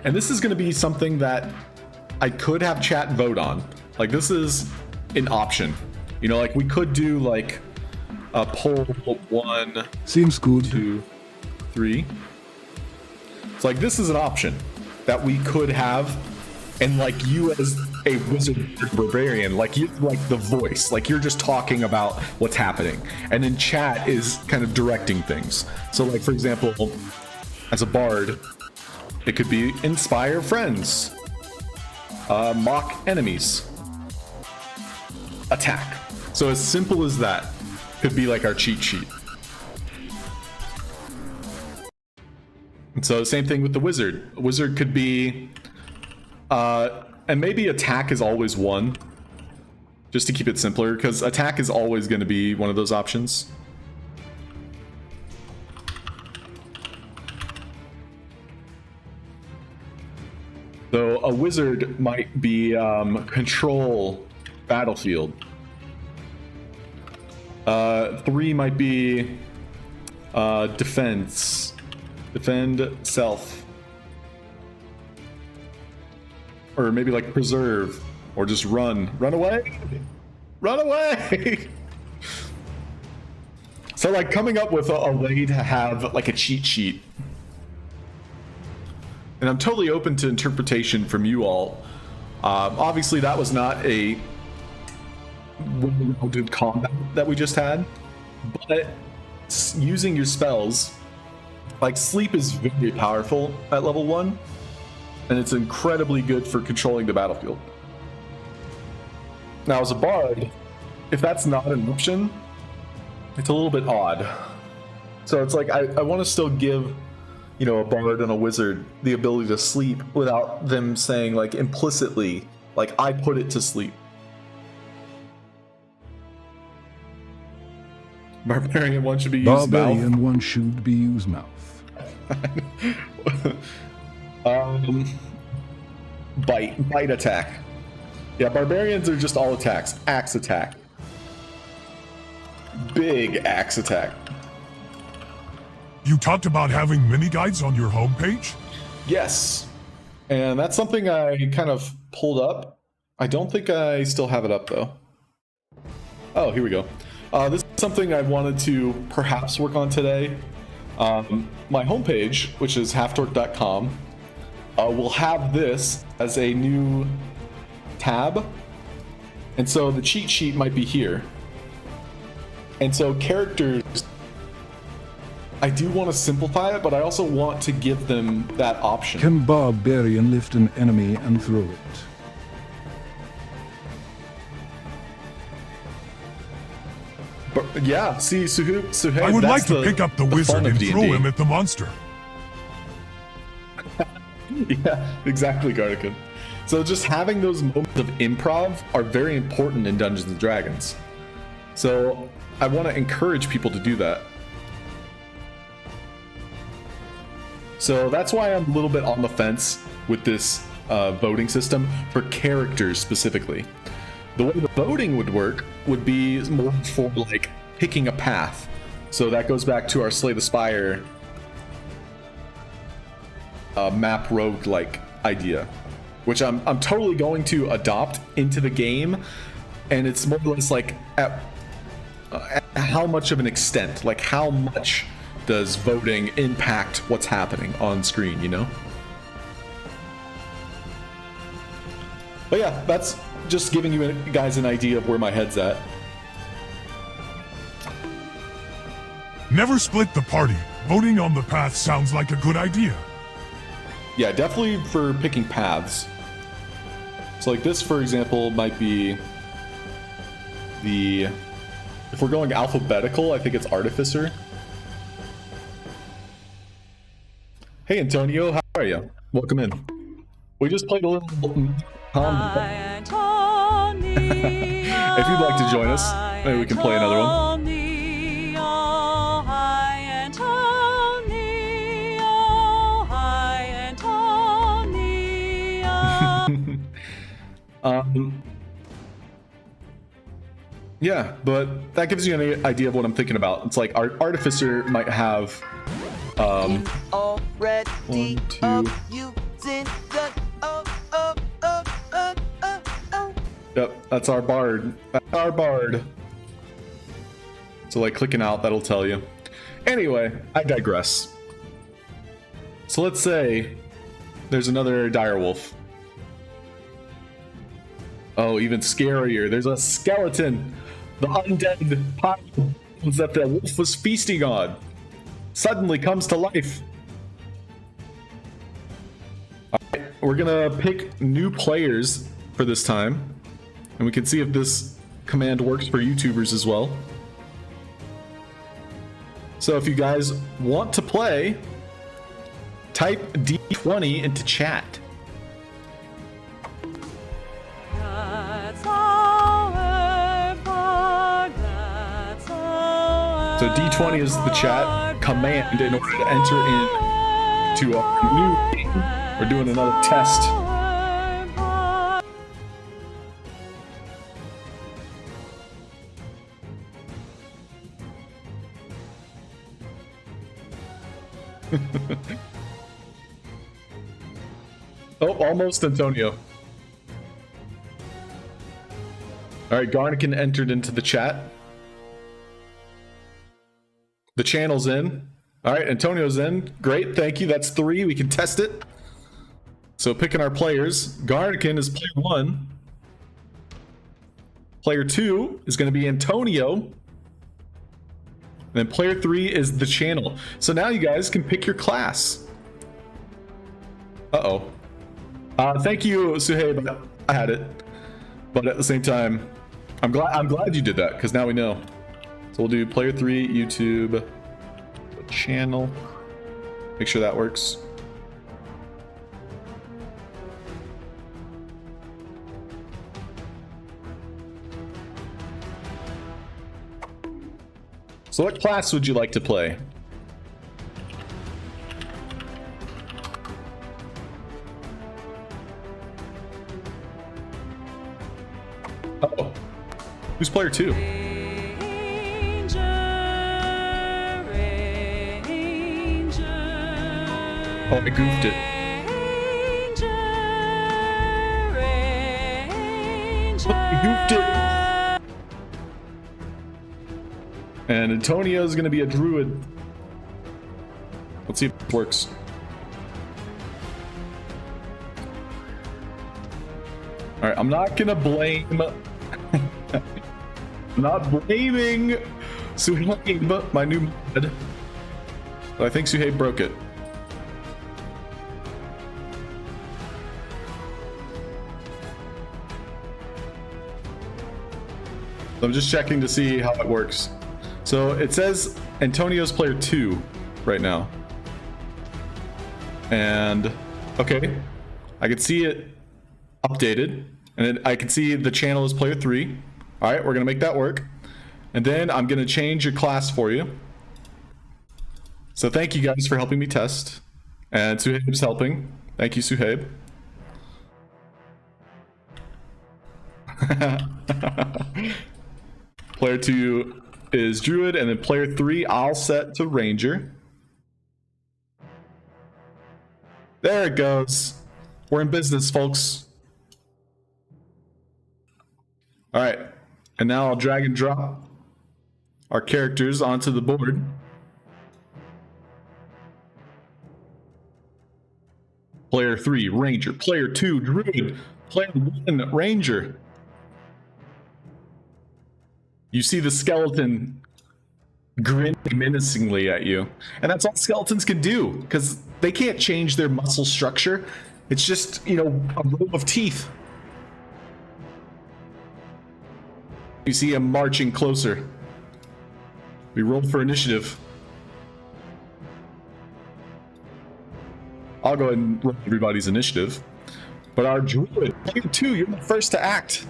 And this is going to be something that I could have chat vote on. Like this is an option. You know, like we could do like a poll 1, Seems good. 2, 3. So like this is an option that we could have, and like you as a wizard barbarian, like you like the voice, like you're just talking about what's happening, and then chat is kind of directing things. So like for example, as a bard, it could be inspire friends, mock enemies, attack. So as simple as that could be like our cheat sheet. And so same thing with the wizard. A wizard could be, and maybe attack is always 1, just to keep it simpler, because attack is always going to be one of those options. So a wizard might be control battlefield. 3 might be defense. Defend self. Or maybe like preserve. Or just run. Run away! Run away! So like coming up with a way to have like a cheat sheet. And I'm totally open to interpretation from you all. Obviously that was not a well-rounded combat that we just had. But using your spells, like sleep is very powerful at level 1, and it's incredibly good for controlling the battlefield. Now as a bard, if that's not an option, it's a little bit odd. So it's like I want to still give, you know, a bard and a wizard the ability to sleep without them saying like implicitly, like I put it to sleep. Barbarian 1 should be used mouth. Barbarian 1 should be used mouth. Bite attack. Yeah, barbarians are just all attacks. Axe attack. Big axe attack. You talked about having mini guides on your homepage? Yes. And that's something I kind of pulled up. I don't think I still have it up though. Oh, here we go. This is something I wanted to perhaps work on today. My homepage, which is halftorque.com, will have this as a new tab. And so the cheat sheet might be here. And so characters, I do want to simplify it, but I also want to give them that option. Can barbarian lift an enemy and throw it? But yeah, see, Suhei, I would like to the- pick up the fun wizard of and D&D. throw him at the monster. Yeah, exactly, Gardican. So just having those moments of improv are very important in Dungeons and Dragons. So I want to encourage people to do that. So that's why I'm a little bit on the fence with this voting system for characters specifically. The way the voting would work would be more for like picking a path. So that goes back to our Slay the Spire map rogue-like idea, which I'm totally going to adopt into the game, and it's more or less like at how much of an extent, like how much does voting impact what's happening on screen, you know? But yeah, that's just giving you guys an idea of where my head's at. Never split the party. Voting on the path sounds like a good idea. Yeah, definitely for picking paths. So like this, for example, might be the... If we're going alphabetical, I think it's Artificer. Hey Antonio, how are you? Welcome in. We just played a little Hi, if Antonio. you'd like to join us, maybe we can play another one. Antonio, hi, Antonio, hi, Antonio. Yeah, but that gives you an idea of what I'm thinking about. It's like Artificer might have Already 1, 2. using the Yep, that's our bard. That's our bard. So like clicking out, that'll tell you. Anyway, I digress. So let's say there's another direwolf. Oh, even scarier. There's a skeleton. The undead pile that the wolf was feasting on suddenly comes to life. Alright, we're gonna pick new players for this time. And we can see if this command works for YouTubers as well. So if you guys want to play, type D20 into chat. That's our part, that's our So D20 is the chat command in order to enter into our new game. We're doing another test. Oh, almost Antonio. Alright, Garnican entered into the chat. The channel's in. Alright, Antonio's in. Great, thank you. That's 3. We can test it. So picking our players. Garnican is player 1. Player 2 is going to be Antonio. And then player 3 is the channel. So now you guys can pick your class. Uh-oh. Thank you, Suhei, but I had it. But at the same time, I'm glad you did that, because now we know. So we'll do player 3, YouTube, channel. Make sure that works. So what class would you like to play? Who's player 2? Ranger, Ranger. Oh, I goofed it. Ranger, I goofed it. And Antonio's gonna be a druid. Let's see if it works. Alright, I'm not gonna blame. I'm not blaming Suhaib, my new mod. But I think Suhaib broke it. So I'm just checking to see how it works. So it says Antonio's player 2 right now. And okay, I can see it updated, and I can see the channel is player 3. All right, we're gonna make that work. And then I'm gonna change your class for you. So thank you guys for helping me test. And Suhaib's helping. Thank you, Suhaib. Player 2 is Druid, and then player 3 I'll set to Ranger. There it goes. We're in business, folks. All right, and now I'll drag and drop our characters onto the board. Player 3, Ranger. Player 2, Druid. Player 1, Ranger. You see the skeleton grinning menacingly at you. And that's all skeletons can do, because they can't change their muscle structure. It's just, you know, a row of teeth. You see him marching closer. We rolled for initiative. I'll go ahead and roll everybody's initiative. But our druid, player 2, you're the first to act.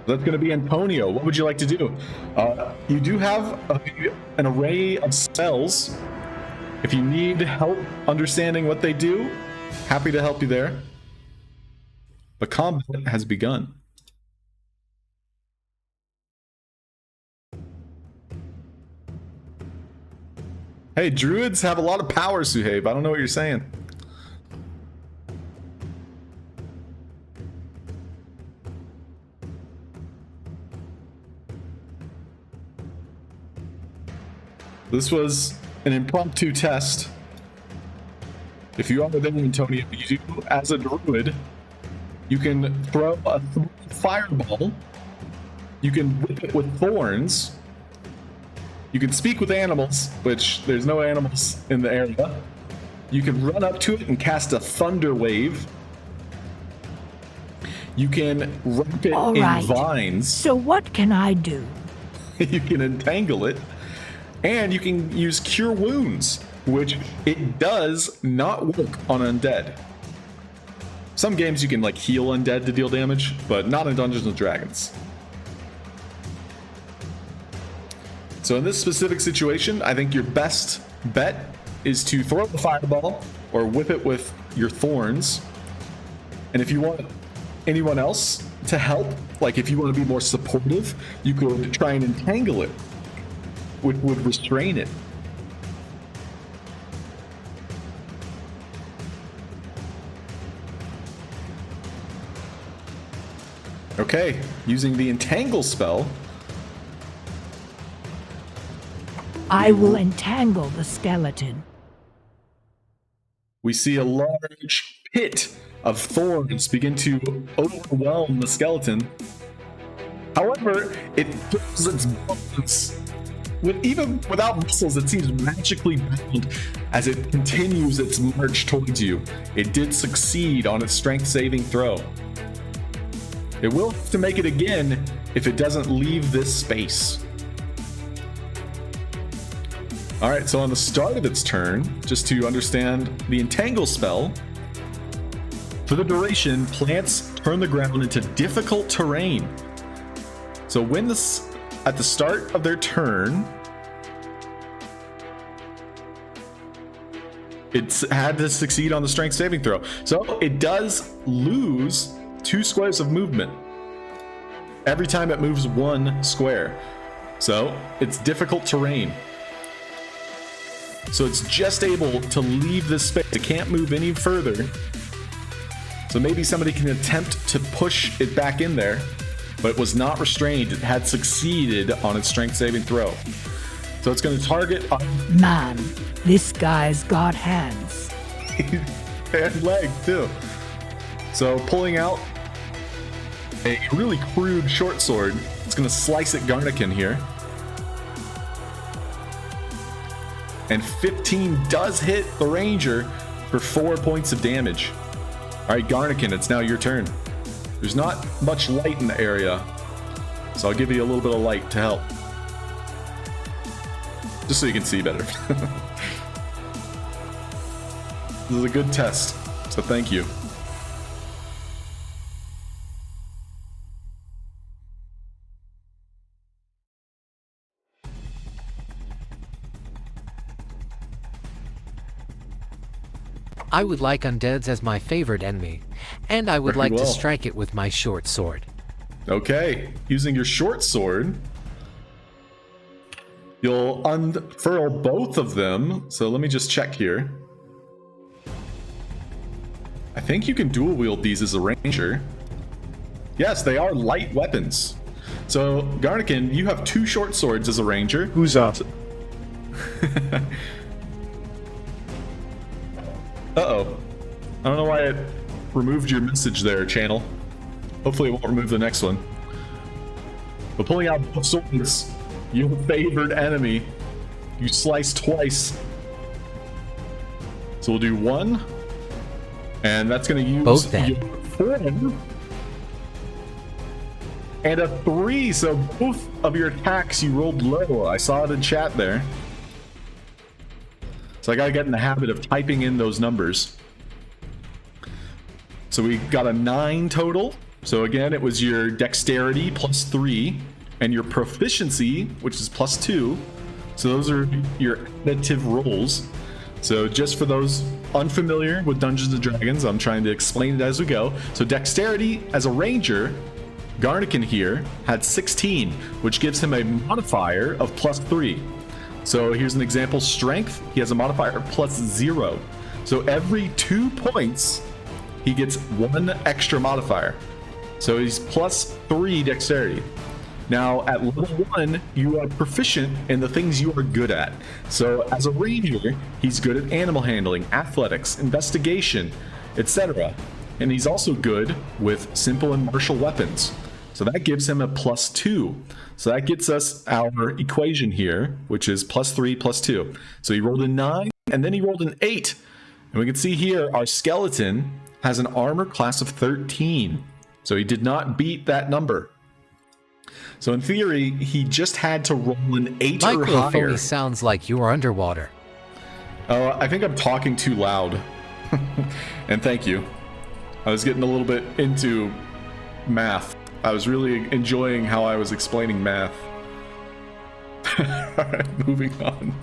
That's going to be Antonio. What would you like to do? You do have an array of spells. If you need help understanding what they do, happy to help you there. The combat has begun. Hey, druids have a lot of power, Suhaib. I don't know what you're saying. This was an impromptu test. If you are there, Antonio, you do, as a druid, you can throw a fireball, you can whip it with thorns, you can speak with animals, which there's no animals in the area, you can run up to it and cast a thunder wave, you can wrap it All in right. vines, So what can I do? you can entangle it, and you can use Cure Wounds, which it does not work on undead. Some games you can like heal undead to deal damage, but not in Dungeons and Dragons. So in this specific situation, I think your best bet is to throw the fireball or whip it with your thorns. And if you want anyone else to help, like if you want to be more supportive, you could try and entangle it, which would restrain it. Okay, using the entangle spell, I will entangle the skeleton. we see a large pit of thorns begin to overwhelm the skeleton. However, it fills its bones. Even without muscles, it seems magically bound as it continues its march towards you. It did succeed on its strength saving throw. It will have to make it again if it doesn't leave this space. Alright, so on the start of its turn, just to understand the entangle spell, for the duration, plants turn the ground into difficult terrain. So when this, at the start of their turn, it's had to succeed on the strength saving throw. So it does lose 2 squares of movement every time it moves 1 square. So it's difficult terrain. So it's just able to leave this space. It can't move any further. So maybe somebody can attempt to push it back in there, but it was not restrained. It had succeeded on its strength saving throw. So it's going to target Man, this guy's got hands. and leg too. So pulling out a really crude short sword. It's going to slice at Garnikin here. And 15 does hit the ranger for 4 points of damage. All right, Garnikin, it's now your turn. There's not much light in the area, so I'll give you a little bit of light to help. Just so you can see better. This is a good test, so thank you. I would like undeads as my favorite enemy, and I would Very like to well. strike it with my short sword. Okay, using your short sword, you'll unfurl both of them. So let me just check here. I think you can dual wield these as a ranger. Yes, they are light weapons. So Garnikin, you have 2 short swords as a ranger. Who's up? Uh-oh. I don't know why it removed your message there, channel. Hopefully it won't remove the next one. But pulling out both swords, your favored enemy, you slice twice. So we'll do 1. And that's going to use Both then. your 4. And a 3, so both of your attacks you rolled low. I saw it in chat there. So I gotta get in the habit of typing in those numbers. So we got a 9 total. So again, it was your dexterity plus 3 and your proficiency, which is plus 2. So those are your additive rolls. So just for those unfamiliar with Dungeons and Dragons, I'm trying to explain it as we go. So dexterity as a ranger, Garnikin here had 16, which gives him a modifier of plus 3. So here's an example. Strength, he has a modifier of plus 0. So every 2 points, he gets 1 extra modifier. So he's plus 3 dexterity. Now at level 1, you are proficient in the things you are good at. So as a ranger, he's good at animal handling, athletics, investigation, etc. And he's also good with simple and martial weapons. So that gives him a plus 2. So that gets us our equation here, which is plus 3 plus 2. So he rolled a 9, and then he rolled an 8. And we can see here our skeleton has an armor class of 13. So he did not beat that number. So in theory, he just had to roll an 8 or higher. Microphony sounds like you are underwater. I think I'm talking too loud. And thank you. I was getting a little bit into math. I was really enjoying how I was explaining math. Alright, moving on.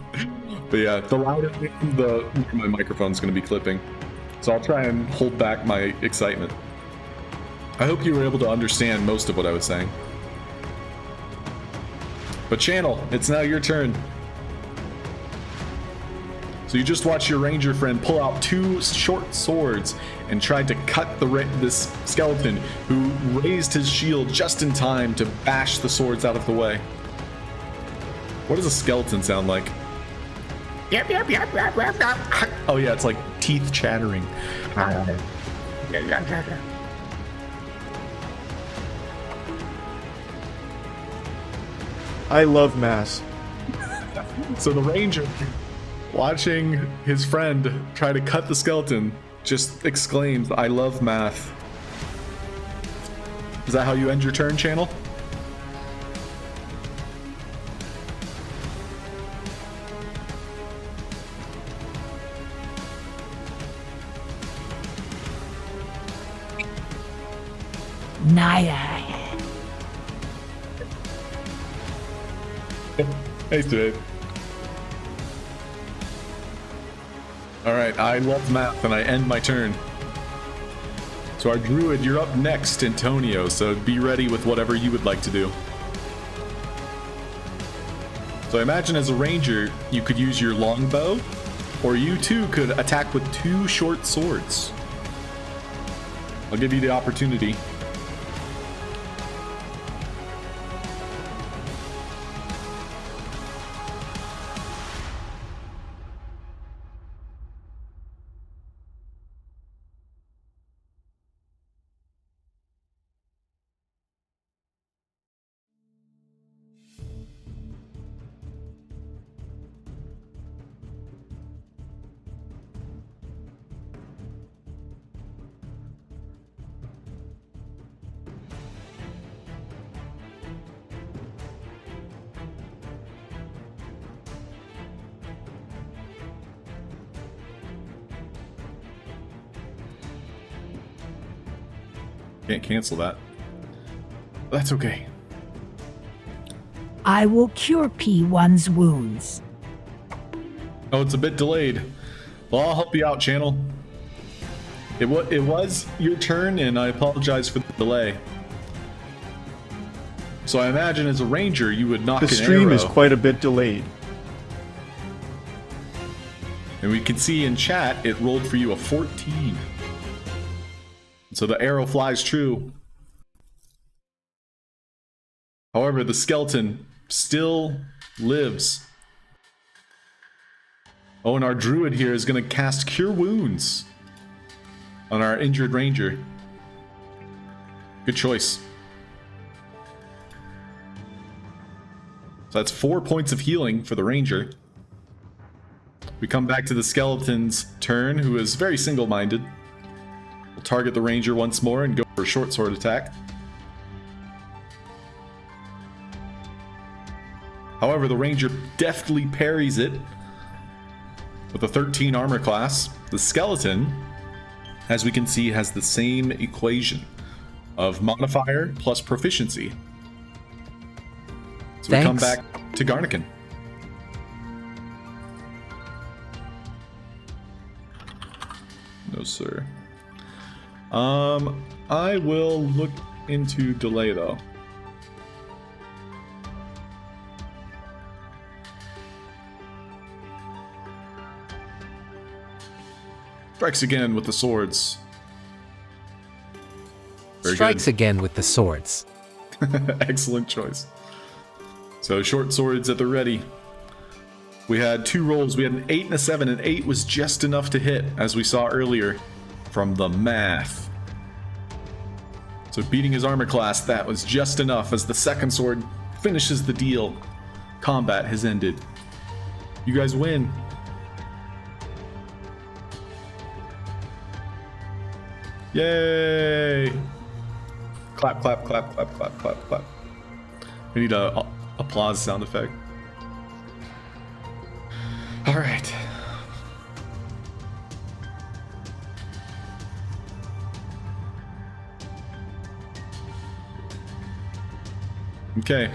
But yeah, the louder my microphone's going to be clipping. So I'll try and hold back my excitement. I hope you were able to understand most of what I was saying. But channel, it's now your turn. So you just watched your ranger friend pull out 2 short swords and tried to cut this skeleton, who raised his shield just in time to bash the swords out of the way. What does a skeleton sound like? Yep, yep, yep, yep, yep, yep. Oh yeah, it's like teeth chattering. I love mass. So the ranger, watching his friend try to cut the skeleton, just exclaims, "I love math." Is that how you end your turn, channel? Naya. Hey, Dave. Alright, I love math and I end my turn. So our druid, you're up next, Antonio, so be ready with whatever you would like to do. So I imagine as a ranger, you could use your longbow, or you too could attack with 2 short swords. I'll give you the opportunity. Can't cancel that. That's okay. I will cure P1's wounds. Oh, it's a bit delayed. Well, I'll help you out, channel. It was your turn, and I apologize for the delay. So I imagine as a ranger, you would knock The an stream arrow. is quite a bit delayed. And we can see in chat, it rolled for you a 14. So the arrow flies true. However, the skeleton still lives. Oh, and our druid here is going to cast Cure Wounds on our injured ranger. Good choice. So that's 4 points of healing for the ranger. We come back to the skeleton's turn, who is very single-minded. We'll target the ranger once more and go for a short sword attack. However, the ranger deftly parries it with a 13 armor class. The skeleton, as we can see, has the same equation of modifier plus proficiency. So we come back to Garnican. No, sir. I will look into delay, though. Strikes again with the swords. Very Strikes good. again with the swords. Excellent choice. So short swords at the ready. We had 2 rolls. We had an 8 and a 7, and 8 was just enough to hit, as we saw earlier from the math. So beating his armor class, that was just enough as the second sword finishes the deal. Combat has ended. You guys win. Yay! Clap, clap, clap, clap, clap, clap, clap. We need a applause sound effect. All right. Okay.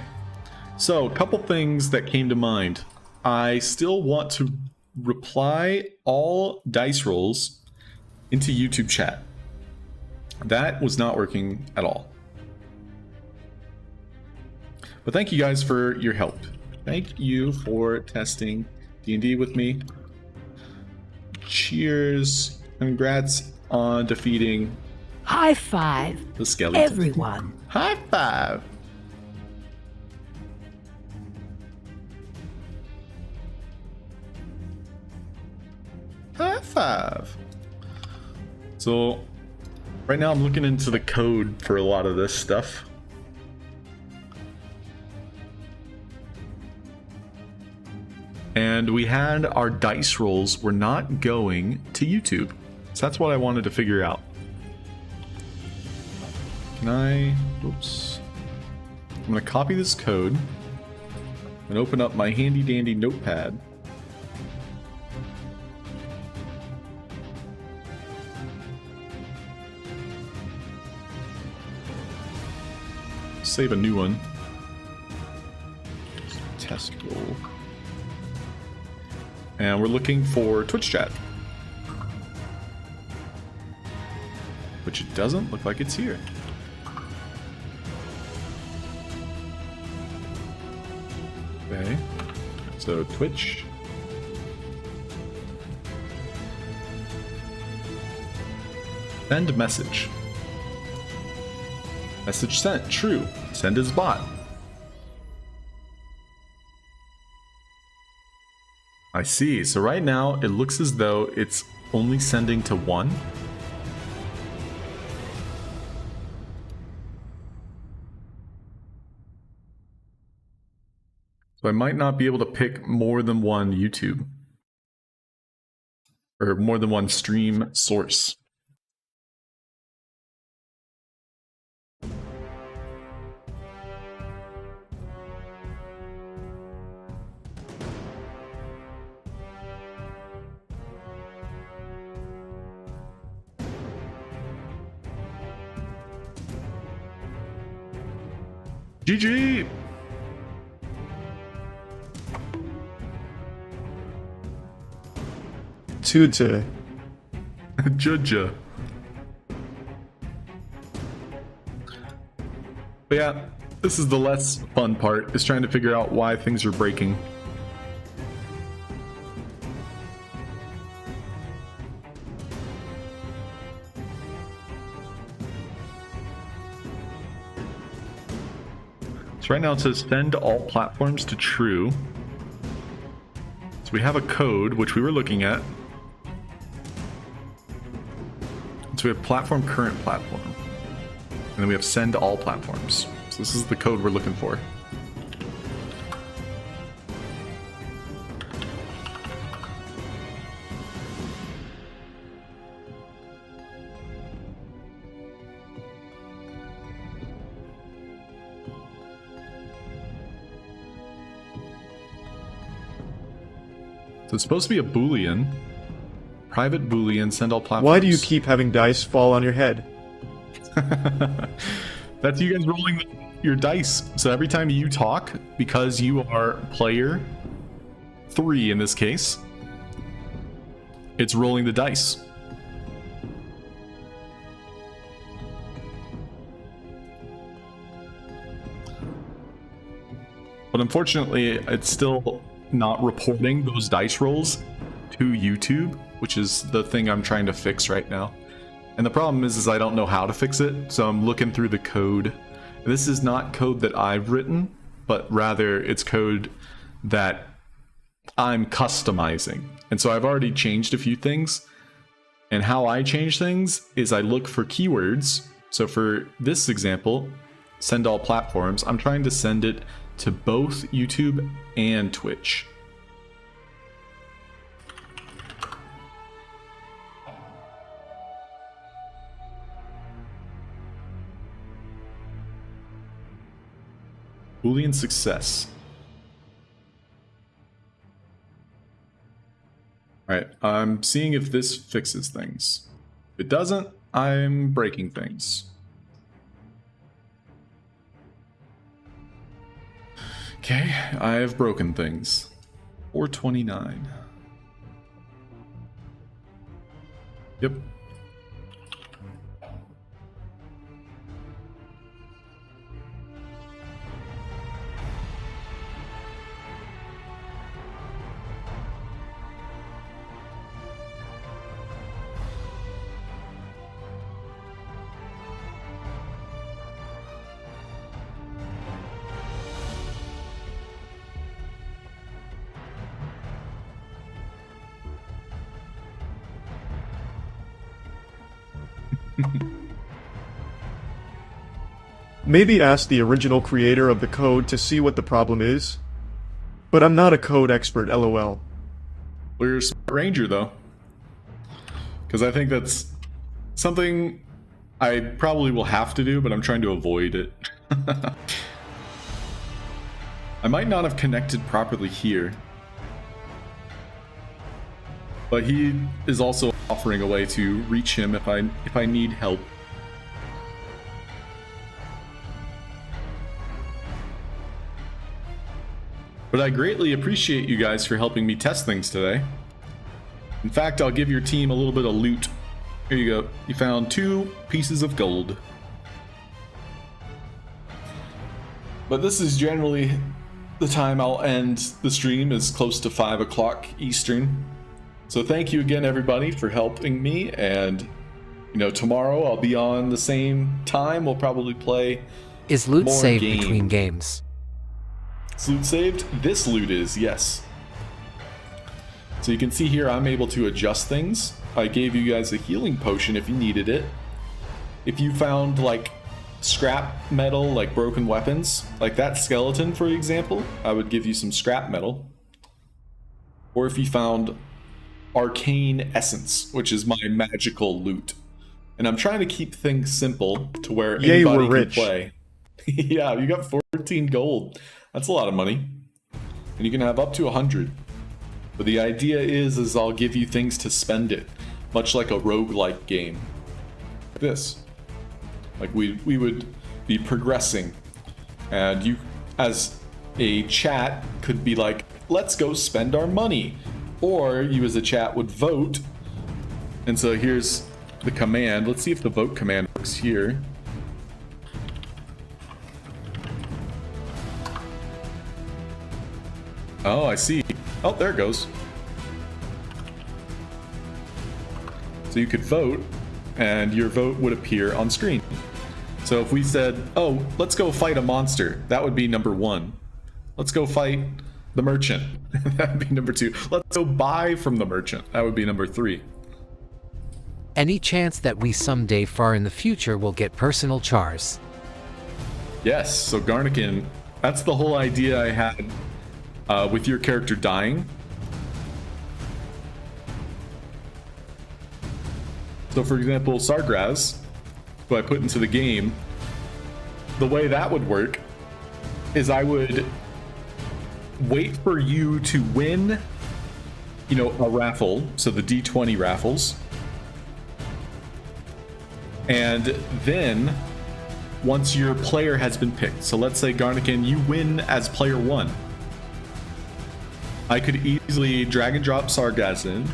So, a couple things that came to mind. I still want to reply all dice rolls into YouTube chat. That was not working at all. But thank you guys for your help. Thank you for testing D&D with me. Cheers. Congrats on defeating High five, the skeleton. everyone. High five. High five. So, right now I'm looking into the code for a lot of this stuff. And we had our dice rolls were not going to YouTube. So that's what I wanted to figure out. Can I... Oops. I'm going to copy this code and open up my handy dandy notepad. Save a new one. Test roll. And we're looking for Twitch chat. which it doesn't look like it's here. Okay, so Twitch. Send message. Message sent, true. Send is bot. I see, so right now it looks as though it's only sending to one. So I might not be able to pick more than one YouTube. Or more than one stream source. GG! Tutu. Judja. But yeah, this is the less fun part, is trying to figure out why things are breaking. So right now it says send all platforms to true. So we have a code, which we were looking at. So we have platform, current platform. And then we have send all platforms. So this is the code we're looking for. So it's supposed to be a Boolean. Private Boolean, send all platforms. Why do you keep having dice fall on your head? That's you guys rolling your dice. So every time you talk, because you are player 3 in this case, it's rolling the dice. But unfortunately, it's still not reporting those dice rolls to YouTube, which is the thing I'm trying to fix right now. And the problem is I don't know how to fix it, so I'm looking through the code. This is not code that I've written, but rather it's code that I'm customizing. And so I've already changed a few things. And how I change things is I look for keywords. So for this example, send all platforms, I'm trying to send it to both YouTube and Twitch. Boolean success. Alright, I'm seeing if this fixes things. If it doesn't, I'm breaking things. Okay, I have broken things. 429. Yep. Maybe ask the original creator of the code to see what the problem is. But I'm not a code expert, lol. Well, you're a smart ranger, though. Because I think that's something I probably will have to do, but I'm trying to avoid it. I might not have connected properly here. But he is also offering a way to reach him if I need help. But I greatly appreciate you guys for helping me test things today. In fact, I'll give your team a little bit of loot Here you go. You found 2 pieces of gold. But this is generally the time I'll end the stream, is close to 5 o'clock Eastern. So thank you again, everybody, for helping me. And, you know, tomorrow I'll be on the same time. We'll probably play Is loot more saved game. between games? Is loot saved? This loot is, yes. So you can see here I'm able to adjust things. I gave you guys a healing potion if you needed it. If you found like scrap metal, like broken weapons, like that skeleton for example, I would give you some scrap metal. Or if you found arcane essence, which is my magical loot. And I'm trying to keep things simple to where Yay, anybody we're can rich. play. Yeah, you got 14 gold. That's a lot of money. And you can have up to 100. But the idea is I'll give you things to spend it, much like a roguelike game. Like this. Like we would be progressing, and you as a chat could be like, let's go spend our money. Or you as a chat would vote. And so here's the command. Let's see if the vote command works here. Oh, I see. Oh, there it goes. So you could vote, and your vote would appear on screen. So if we said, oh, let's go fight a monster, that would be number 1. Let's go fight the merchant. That would be number 2. Let's go buy from the merchant. That would be number 3. Any chance that we someday far in the future will get personal chars? Yes, so Garnikin, that's the whole idea I had with your character dying. So for example, Sargraz, who I put into the game, the way that would work is I would wait for you to win, you know, a raffle, so the D20 raffles. And then once your player has been picked, so let's say Garnikin, you win as player 1. I could easily drag and drop Sargaz in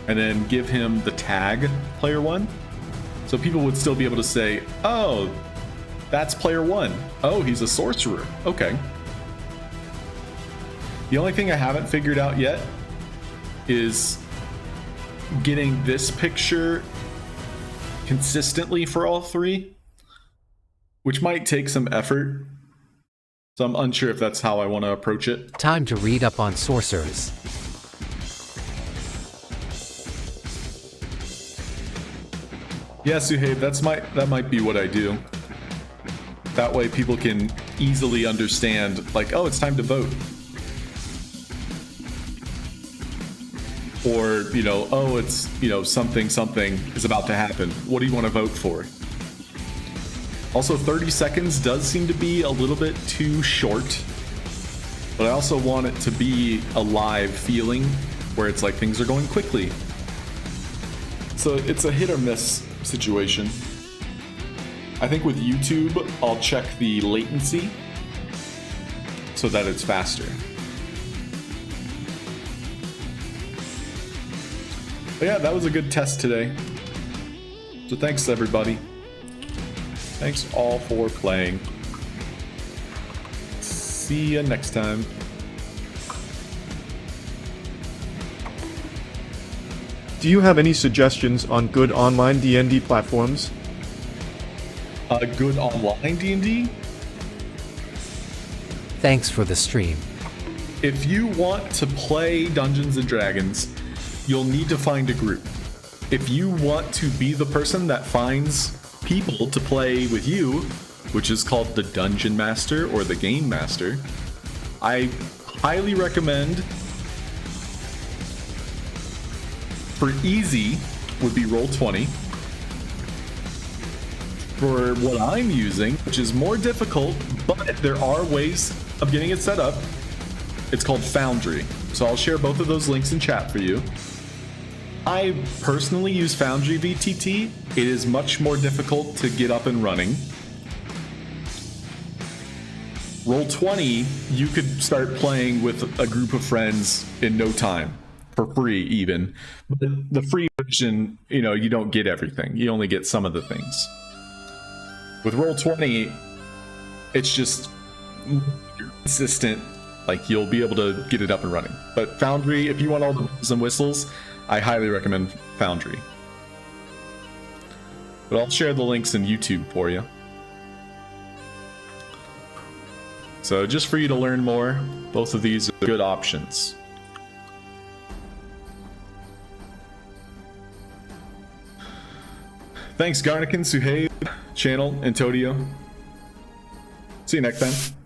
and then give him the tag player 1. So people would still be able to say, oh, that's player 1. Oh, he's a sorcerer. Okay. The only thing I haven't figured out yet is getting this picture consistently for all 3, which might take some effort. So I'm unsure if that's how I want to approach it. Time to read up on sorcerers. Yeah, Suhaib, that might be what I do. That way people can easily understand, like, oh, it's time to vote. Or, you know, oh, it's, you know, something is about to happen. What do you want to vote for? Also, 30 seconds does seem to be a little bit too short, but I also want it to be a live feeling where it's like things are going quickly. So it's a hit or miss situation. I think with YouTube, I'll check the latency so that it's faster. But yeah, that was a good test today. So thanks everybody. Thanks all for playing. See ya next time. Do you have any suggestions on good online D&D platforms? Good online D&D? Thanks for the stream. If you want to play Dungeons and Dragons, you'll need to find a group. If you want to be the person that finds people to play with you, which is called the Dungeon Master or the Game Master, I highly recommend, for easy would be Roll20. For what I'm using, which is more difficult, but there are ways of getting it set up, it's called Foundry. So I'll share both of those links in chat for you. I personally use Foundry VTT. It is much more difficult to get up and running. Roll20, you could start playing with a group of friends in no time. for free even. But the free version, you know, you don't get everything. You only get some of the things. With Roll20, it's just consistent. Like, you'll be able to get it up and running. But Foundry, if you want all the bells and whistles, I highly recommend Foundry. But I'll share the links in YouTube for you. So just for you to learn more, both of these are good options. Thanks Garnican, Suhaib, Channel, and Todio. See you next time.